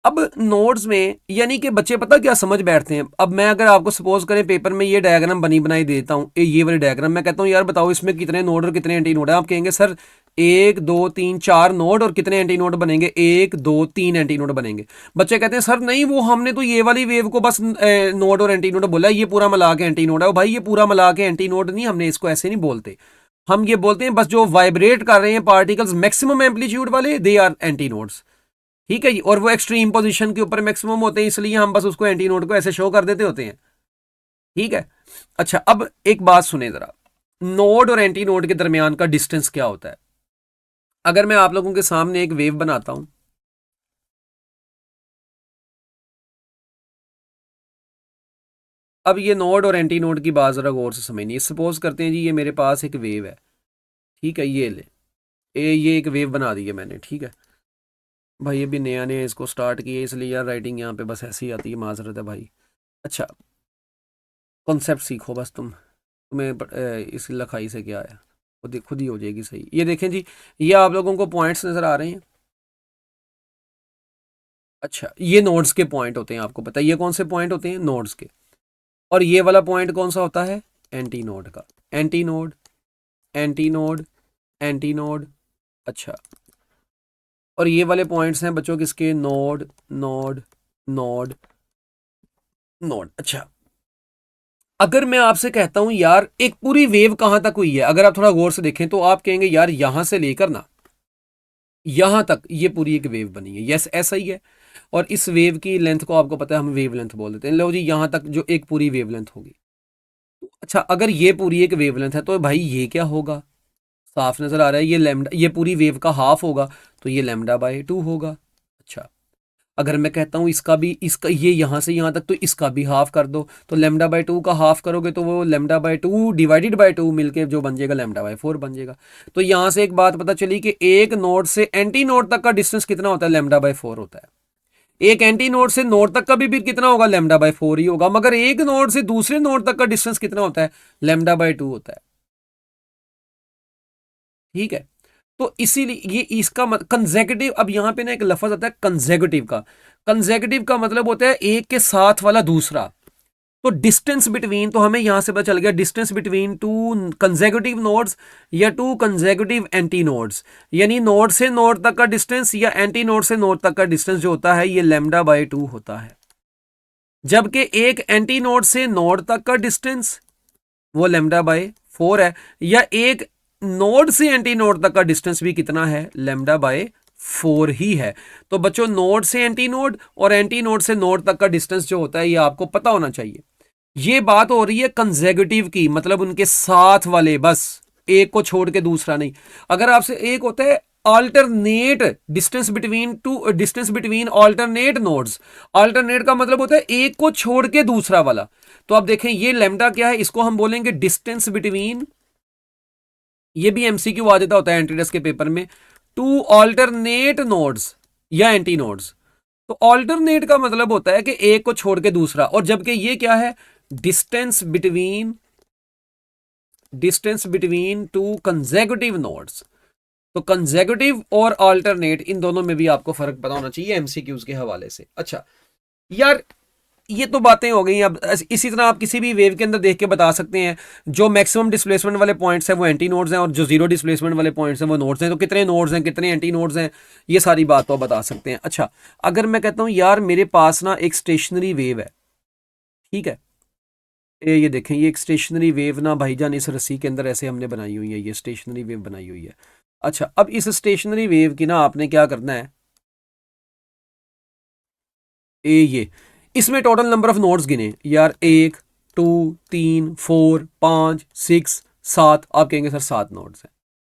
अब नोड्स में यानी कि बच्चे पता क्या समझ बैठते हैं। अब मैं अगर आपको सपोज करें पेपर में ये डायग्राम बनी बनाई देता हूँ, ये वाली डायग्राम, मैं कहता हूँ यार बताओ इसमें कितने नोड और कितने एंटी नोड है। आप कहेंगे सर 1 2 3 4 नोड और कितने एंटी नोड बनेंगे, 1 2 3 एंटी नोड बनेंगे। बच्चे कहते हैं सर नहीं वो हमने तो ये वाली वेव को बस नोड और एंटी नोड बोला, ये पूरा मिला के एंटी नोड है। भाई ये पूरा मिला के एंटी नोड नहीं, हमने इसको ऐसे नहीं बोलते। हम ये बोलते हैं बस जो वाइब्रेट कर रहे हैं पार्टिकल्स मैक्सिमम एम्पलीट्यूड वाले दे आर एंटी नोड्स। ठीक है जी, और वो एक्सट्रीम पोजीशन के ऊपर मैक्सिमम होते हैं इसलिए हम बस उसको एंटी नोड को ऐसे शो कर देते होते हैं। ठीक है, अच्छा अब एक बात सुने जरा, नोड और एंटी नोड के दरमियान का डिस्टेंस क्या होता है। अगर मैं आप लोगों के सामने एक वेव बनाता हूं, अब ये नोड और एंटी नोड की बात जरा गौर से समझनी। सपोज करते हैं जी ये मेरे पास एक वेव है, ठीक है, ये ले ये एक वेव बना दी है मैंने। ठीक है भाई, अभी नया नया इसको स्टार्ट किया इसलिए यार राइटिंग यहाँ पे बस ऐसी आती है, माजरत है भाई। अच्छा, कॉन्सेप्ट सीखो बस तुम्हें इस लिखाई से क्या है खुद ही हो जाएगी सही। ये देखें जी, ये आप लोगों को पॉइंट्स नजर आ रहे हैं। अच्छा, ये नोड्स के पॉइंट होते हैं, आपको पता है ये कौन से पॉइंट होते हैं, नोड्स के। और ये वाला पॉइंट कौन सा होता है, एंटी नोड का। Anti node anti node anti node. अच्छा, और ये वाले पॉइंट्स हैं बच्चों किसके, नोड नोड नोड नोड। अच्छा, अगर मैं आपसे कहता हूं यार एक पूरी वेव कहां तक हुई है, अगर आप थोड़ा गौर से देखें तो आप कहेंगे यार यहां से लेकर ना यहां तक ये पूरी एक वेव बनी है। यस ऐसा ही है, और इस वेव की लेंथ को आपको पता है हम वेव लेंथ बोल देते हैं। लो जी, यहां तक जो एक पूरी वेव लेंथ होगी। अच्छा, अगर ये पूरी एक वेव लेंथ है तो भाई ये क्या होगा, साफ नजर आ रहा है, ये लैम्डा, ये पूरी वेव का हाफ होगा तो ये लैम्डा बाय 2 होगा। अच्छा, अगर मैं कहता हूँ इसका भी, इसका ये यहाँ से यहाँ तक, तो इसका भी हाफ कर दो, तो लेमडा बाई टू का हाफ करोगे तो वो lambda by two divided by two मिलके जो बन जाएगा लेमडा बाई फोर बन जाएगा। तो यहाँ से एक बात पता चली कि एक नोड से एंटी नोड तक का डिस्टेंस कितना होता है, लेमडा बाई फोर होता है। एक एंटी नोड से नोड तक का भी कितना होगा, लेमडा बाई फोर ही होगा। मगर एक नोड से दूसरे नोड तक का डिस्टेंस कितना होता है, लेमडा बाई टू होता है। ठीक है, तो इसीलिए ये इसका कंसेक्यूटिव, अब यहां पे ना एक लफ्ज आता है कंसेक्यूटिव का। कंसेक्यूटिव का मतलब होता है एक के साथ वाला दूसरा। तो डिस्टेंस बिटवीन, तो हमें यहां से पता चल गया distance between two consecutive nodes या टू कंसेक्यूटिव एंटी नोड्स, यानी नोड से नोड तक का डिस्टेंस या एंटी नोड से नोड तक का डिस्टेंस जो होता है ये लेमडा बाई टू होता है। जबकि एक एंटी नोड से नोड तक का डिस्टेंस वो लेमडा बाई फोर है, या एक नोड से एंटी नोड तक का डिस्टेंस भी कितना है, लेमडा बाई फोर ही है। तो बच्चों नोड से एंटी नोड और एंटी नोड से नोड तक का डिस्टेंस जो होता है ये आपको पता होना चाहिए। ये बात हो रही है कंसेक्यूटिव की, मतलब उनके साथ वाले, बस एक को छोड़ के दूसरा नहीं। अगर आपसे एक होता है alternate distance between two, distance between alternate nodes, alternate का मतलब होता है एक को छोड़ के दूसरा वाला। तो आप देखें ये लेमडा क्या है, इसको हम बोलेंगे डिस्टेंस बिटवीन, ये भी एमसीक्यू आ जाता होता है एंट्रेंस के पेपर में, टू अल्टरनेट नोड्स या एंटी नोड्स। तो अल्टरनेट का मतलब होता है कि एक को छोड़ के दूसरा, और जबकि ये क्या है, distance between two consecutive nodes. तो कंसेक्यूटिव और अल्टरनेट इन दोनों में भी आपको फर्क पता होना चाहिए एमसीक्यूज के हवाले से। अच्छा यार, ये तो बातें हो गई। अब इसी तरह आप किसी भी वेव के अंदर देख के बता सकते हैं जो मैक्सिमम डिस्प्लेसमेंट वाले पॉइंट्स हैं वो एंटी नोड्स हैं, और जो जीरो डिस्प्लेसमेंट वाले पॉइंट्स हैं वो नोड्स हैं। तो कितने नोड्स हैं, कितने एंटी नोड्स हैं, ये सारी बात तो बता सकते हैं। अच्छा, अगर मैं कहता हूं यार मेरे पास ना एक स्टेशनरी वेव है, ठीक है, ये देखें, ये एक स्टेशनरी वेव ना भाईजान इस रस्सी के अंदर ऐसे हमने बनाई हुई है, ये स्टेशनरी वेव बनाई हुई है। अच्छा, अब इस स्टेशनरी वेव की ना आपने क्या करना है, ये इसमें टोटल नंबर ऑफ नोड्स गिने यार, 1 2 3 4 5 6 7, आप कहेंगे सर 7 नोड्स हैं।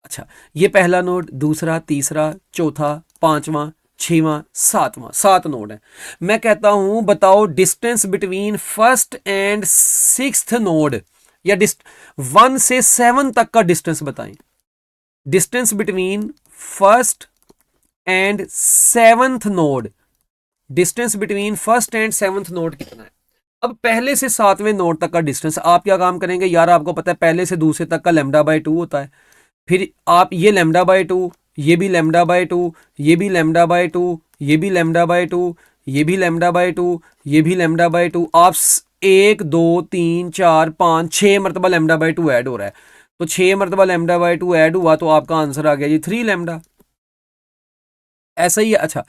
अच्छा, ये पहला नोड, दूसरा, तीसरा, चौथा, पांचवा, छठवां, सातवां, 7 नोड है। मैं कहता हूं बताओ distance between first and sixth node, या 1 से 7 तक का डिस्टेंस बताएं। Distance between first and seventh node, distance between first and seventh node कितना है। अब पहले से सातवें नोड तक का डिस्टेंस आप क्या काम करेंगे यार, आपको पता है पहले से दूसरे तक का लेमडा बाई टू होता है। फिर आप ये लेमडा बाई टू, ये भी लेमडा बाई टू, ये भी लेमडा बाई टू, ये भी लेमडा बाई टू, ये भी लेमडा बाई टू, ये भी लेमडा बाई टू, आप 1 2 3 4 5 6 मरतबा लेमडा बाई टू ऐड हो रहा है। तो 6 मरतबा लेमडा बाई टू ऐड हुआ तो आपका आंसर आ गया जी 3 लेमडा। ऐसा ही है। अच्छा,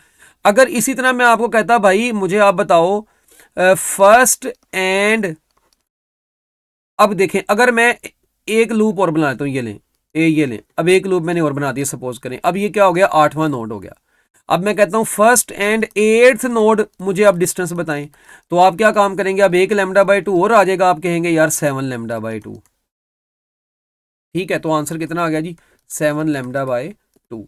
अगर इसी तरह मैं आपको कहता भाई मुझे आप बताओ फर्स्ट एंड, अब देखें अगर मैं एक लूप और बना लेता हूं, ये लें, ये लें, अब एक लूप मैंने और बना दिया सपोज करें, अब ये क्या हो गया, 8वां नोड हो गया। अब मैं कहता हूं फर्स्ट एंड 8th नोड मुझे आप डिस्टेंस बताएं, तो आप क्या काम करेंगे, अब एक लेमडा बाई टू और आ जाएगा, आप कहेंगे यार 7 लेमडा बाई टू। ठीक है, तो आंसर कितना आ गया जी, 7 लेमडा बाई टू।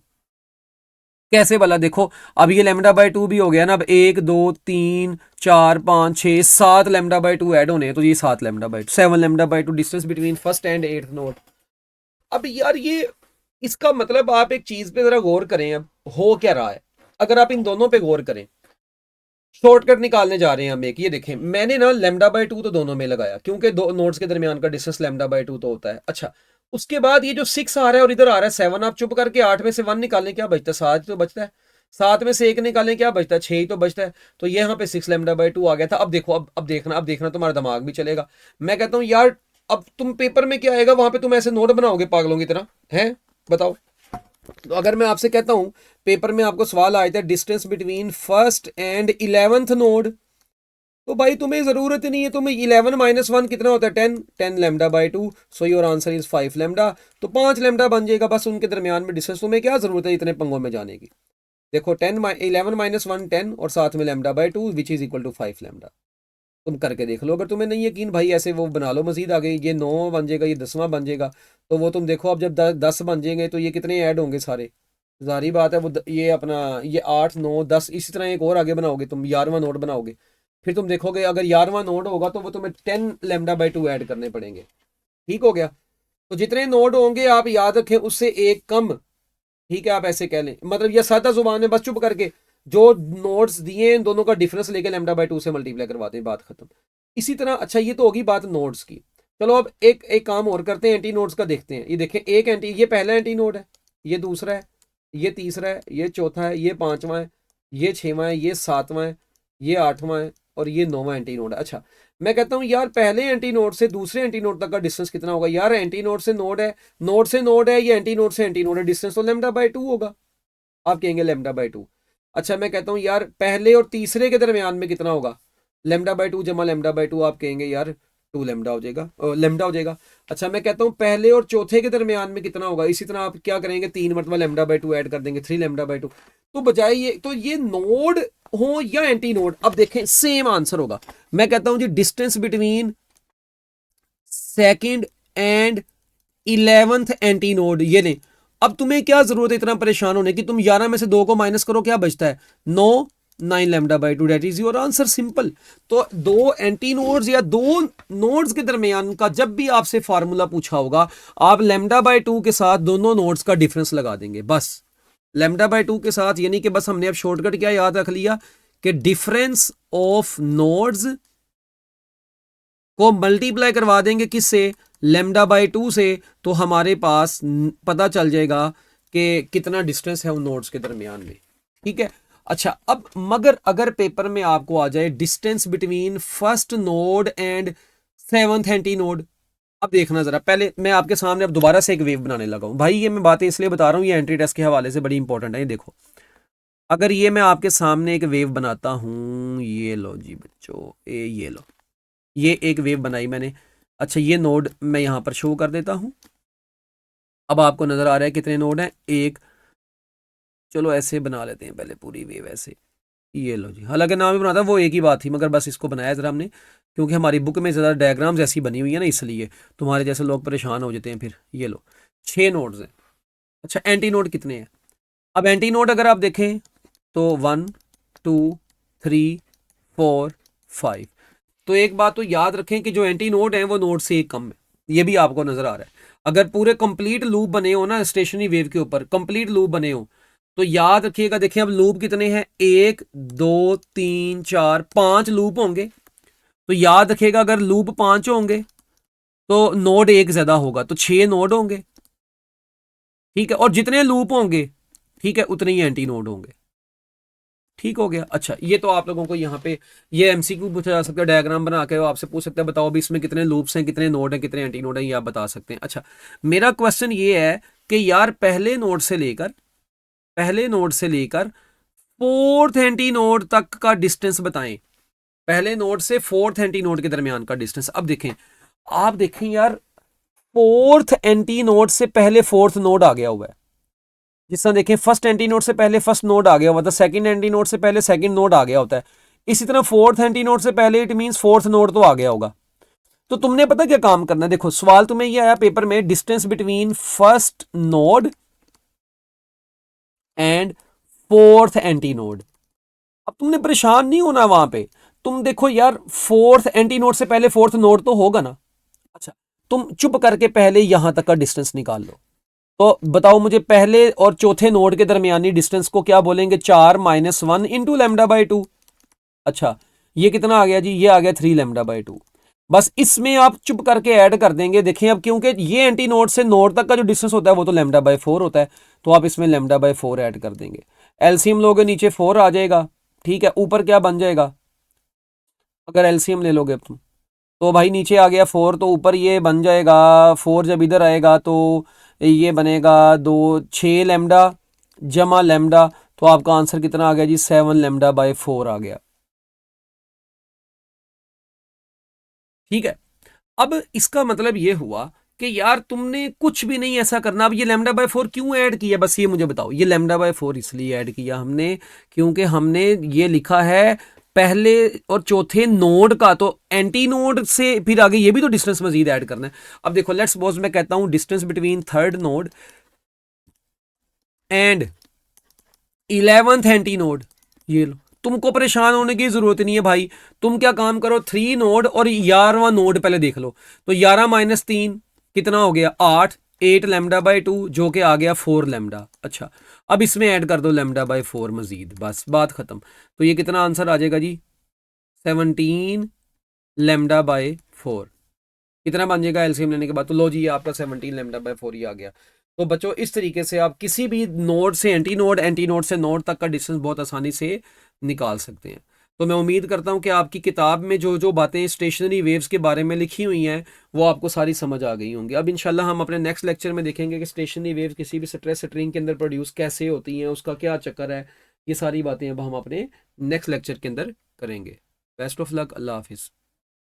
कैसे वाला देखो, अब ये लेमडा बाई टू भी हो गया ना, अब 1 2 3 4 5 6 7 लेमडा बाई टू ऐड होने, तो ये 7 lambda by 7 lambda by to distance between first and 8th node. अब यार ये, इसका मतलब आप एक चीज पे जरा गौर करें, अब हो क्या रहा है, अगर आप इन दोनों पे गौर करें, शॉर्टकट निकालने जा रहे हैं हम एक, ये देखें मैंने ना लेमडा बाई टू तो दोनों में लगाया क्योंकि दो नोड्स के दरमियान का डिस्टेंस लेमडा बाई टू तो होता है। अच्छा, उसके बाद ये जो 6 आ रहा है और इधर आ रहा है 7, आप चुप करके 8 में से 1 निकालें, क्या बचता है, 7 तो बचता है, 7 में से 1 निकालें, क्या बचता है, 6 ही तो बचता है। तो ये यहाँ पे 6 लेमडा बाई टू आ गया था। अब देखो, अब देखना तुम्हारा दिमाग भी चलेगा। मैं कहता हूँ यार अब तुम पेपर में क्या आएगा, वहां पे तुम ऐसे नोट बनाओगे पागलों की तरह, है बताओ। तो अगर मैं आपसे कहता हूं पेपर में आपको सवाल आया था distance between first and 11th node, तो भाई तुम्हें जरूरत ही नहीं है, तुम्हें 11 माइनस 1 कितना होता है, 10 lambda by to, so your answer is 5 lambda. तो 5 लेमडा बन जाएगा बस उनके दरमियान में डिस्टेंस, तुम्हें क्या जरूरत है इतने पंगों में जाने की। देखो 11 माइनस 1 10 और साथ में lambda by two which is equal to 5 lambda. तुम करके देख लो, अगर तुम्हें नहीं यकीन भाई ऐसे वो बना लो मजीद आगे, ये 9 बन जाएगा, ये 10वां बन जाएगा, तो वो तुम देखो अब जब 10 बन जाएंगे तो ये कितने ऐड होंगे सारे, जारी बात है वो ये अपना ये 8 9 10 इसी तरह एक और आगे बनाओगे तुम, 11वां नोड बनाओगे, फिर तुम देखोगे अगर 11वां नोड होगा तो वो तुम्हें 10 लैम्डा बाई 2 ऐड करने पड़ेंगे। ठीक हो गया। तो जितने नोड होंगे आप याद रखें उससे एक कम, ठीक है, आप ऐसे कह लें, मतलब ये सादा जुबान में बस चुप करके जो नोड्स दिए इन दोनों का डिफरेंस लेके लैम्डा बाई 2 से मल्टीप्लाई करवाते हैं, बात खत्म। इसी तरह अच्छा ये तो होगी बात नोड्स की। चलो अब एक एक काम और करते हैं, एंटी नोड्स का देखते हैं। ये देखें एक एंटी, ये पहला एंटी नोड है, ये दूसरा है, ये तीसरा है, ये चौथा है, ये पांचवा है, ये छठवां है, ये सातवां है, ये आठवां है और ये नौवां एंटी नोड है। अच्छा मैं कहता हूँ यार पहले एंटी नोड से दूसरे एंटी नोड तक का डिस्टेंस कितना होगा? यार एंटी नोड से नोड है, नोड से नोड है, ये एंटी नोड से एंटी नोड है, डिस्टेंस तो लैम्डा बाई 2 होगा। आप कहेंगे लैम्डा बाई 2। अच्छा मैं कहता हूँ यार पहले और तीसरे के दरमियान में कितना होगा? लैम्डा बाई 2 जमा लैम्डा बाई 2, आप कहेंगे यार 2 लैम्डा हो जाएगा, लैम्डा हो जाएगा। अच्छा मैं कहता हूँ पहले और चौथे के दरमियान में कितना होगा? इसी तरह आप क्या करेंगे, 3 मरतबा लैम्डा बाई 2 ऐड कर देंगे, 3 लैम्डा बाई 2। तो बजाय ये तो ये नोड हो या एंटी नोड, अब देखें सेम आंसर होगा। मैं कहता हूं जी distance between second and 11th anti node, ये नहीं। अब तुम्हें क्या जरूरत है इतना परेशान होने की? तुम 11 में से 2 को माइनस करो, क्या बचता है? 9 9 lambda by 2, that is your answer, simple. तो दो एंटी नोड्स या दो नोड्स के दरमियान का जब भी आपसे फार्मूला पूछा होगा, आप लैम्डा बाई 2 के साथ दोनों नोड्स का डिफरेंस लगा देंगे, बस लैम्डा बाई 2 के साथ। यानी कि बस हमने अब शॉर्टकट क्या याद रख लिया कि डिफरेंस ऑफ नोड्स को मल्टीप्लाई करवा देंगे किससे? लैम्डा बाई 2 से। तो हमारे पास पता चल जाएगा कि कितना डिस्टेंस है उन नोड्स के दरमियान में। ठीक है। अच्छा अब मगर अगर पेपर में आपको आ जाए distance between first node and 7th anti node, अब देखना जरा, पहले मैं आपके सामने अब दोबारा से एक वेव बनाने लगा हूं भाई। ये मैं बातें इसलिए बता रहा हूं, ये एंट्री टेस्ट के हवाले से बड़ी इंपॉर्टेंट है। ये देखो, अगर ये मैं आपके सामने एक वेव बनाता हूं, ये लो जी बच्चों, ये लो, ये एक वेव बनाई मैंने। अच्छा ये नोड मैं यहां पर शो कर देता हूं। अब आपको नजर आ रहा है कितने नोड हैं? एक। चलो ऐसे बना लेते हैं पहले पूरी वेव ऐसे। ये लो जी, हालांकि नाम ही बनाता वो एक ही बात थी, मगर बस इसको बनाया जरा हमने, क्योंकि हमारी बुक में ज़्यादा डायग्राम्स ऐसी बनी हुई है ना, इसलिए तुम्हारे जैसे लोग परेशान हो जाते हैं फिर। ये लो 6 नोड्स हैं। अच्छा एंटी नोड कितने हैं? अब एंटी नोड अगर आप देखें तो 1 2 3 4 5। तो एक बात तो याद रखें कि जो एंटी नोड है वो नोड से एक कम है, ये भी आपको नजर आ रहा है। अगर पूरे कंप्लीट लूप बने हो ना स्टेशनरी वेव के ऊपर, कंप्लीट लूप बने हो, तो याद रखिएगा, देखिए अब लूप कितने हैं? 1 2 3 4 5 लूप होंगे। तो याद रखिएगा अगर लूप 5 होंगे तो नोड एक ज्यादा होगा, तो 6 नोड होंगे। ठीक है, और जितने लूप होंगे, ठीक है, उतने ही एंटी नोड होंगे। ठीक हो गया। अच्छा ये तो आप लोगों को यहाँ पे ये एमसीक्यू पूछा जा सकता है, डायग्राम बना के वो आपसे पूछ सकते हैं बताओ भी इसमें कितने लूप्स हैं, कितने नोड हैं, कितने एंटी नोड हैं, ये आप बता सकते हैं। अच्छा मेरा क्वेश्चन ये है कि यार पहले नोड से लेकर 4th एंटी नोड तक का डिस्टेंस बताएं। पहले नोड से 4th एंटी नोड के दरमियान का डिस्टेंस। अब देखें, आप देखें यार 4th एंटी नोड से पहले 4th नोड आ गया हुआ है। जिस तरह देखें फर्स्ट एंटी नोड से पहले फर्स्ट नोड आ गया हुआ था, सेकंड एंटी नोड से पहले सेकंड नोड आ गया होता है। इसी तरह 4th एंटी नोड से पहले इट मींस 4th नोड तो आ गया होगा। तो तुमने पता क्या काम करना है? देखो सवाल तुम्हें ये आया पेपर में, distance between first node and 4th anti node. अब तुमने परेशान नहीं होना वहां पे। तुम देखो यार 4th एंटी नोड से पहले 4th नोड तो होगा ना। अच्छा तुम चुप करके पहले यहां तक का डिस्टेंस निकाल लो। तो बताओ मुझे पहले और चौथे नोड के दरमियानी डिस्टेंस को क्या बोलेंगे? 4 - 1 इंटू लैम्डा बाई 2। अच्छा ये कितना आ गया जी? ये आ गया 3 लैम्डा बाई 2। बस इसमें आप चुप करके ऐड कर देंगे। देखें अब क्योंकि ये एंटी नोड से नोड तक का जो डिस्टेंस होता है वो तो लैम्डा बाई 4 होता है, तो आप इसमें लैम्डा बाई 4 ऐड कर देंगे। एलसीएम लोगे नीचे 4 आ जाएगा। ठीक है, ऊपर क्या बन जाएगा? अगर एलसीएम ले लोगे तुम तो भाई नीचे आ गया 4, तो ऊपर ये बन जाएगा 4, जब इधर आएगा तो ये बनेगा 2 6 लैम्डा जमा लैम्डा। तो आपका आंसर कितना आ गया जी? 7 लैम्डा बाई 4 आ गया। ठीक है, अब इसका मतलब ये हुआ कि यार तुमने कुछ भी नहीं ऐसा करना। अब ये लैम्डा बाय 4 क्यों ऐड किया, बस ये मुझे बताओ। ये लैम्डा बाय 4 इसलिए ऐड किया हमने क्योंकि हमने ये लिखा है पहले और चौथे नोड का, तो एंटी नोड से फिर आगे ये भी तो डिस्टेंस मजीद ऐड करना है। अब देखो लेट्स सपोज मैं कहता हूं distance between third node and 11th anti node, ये लो। तुमको परेशान होने की जरूरत नहीं है भाई, तुम क्या काम करो, 3 नोड और 11वां नोड पहले देख लो। तो 11 माइनस 3 कितना हो गया 8, 8 लैम्डा बाई 2 जो कि आ गया 4 लैम्डा। अच्छा अब इसमें ऐड कर दो लैम्डा बाई 4 मजीद, बस बात खत्म। तो ये कितना आंसर आ जाएगा जी 17 लैम्डा बाई 4। कितना बन जाएगा एलसीएम लेने के बाद, तो लो जी ये आपका 17 लैम्डा बाई 4 ही आ गया। तो बच्चों इस तरीके से आप किसी भी नोड से एंटी नोड से नोड तक का डिस्टेंस बहुत आसानी से निकाल सकते हैं। तो मैं उम्मीद करता हूं कि आपकी किताब में जो जो बातें स्टेशनरी वेव्स के बारे में लिखी हुई हैं वो आपको सारी समझ आ गई होंगी। अब इंशाल्लाह हम अपने नेक्स्ट लेक्चर में देखेंगे कि स्टेशनरी वेव्स किसी भी स्ट्रेस स्ट्रिंग के अंदर प्रोड्यूस कैसे होती हैं, उसका क्या चक्कर है। ये सारी बातें अब हम अपने नेक्स्ट लेक्चर के अंदर करेंगे। बेस्ट ऑफ लक, अल्लाह हाफिज़।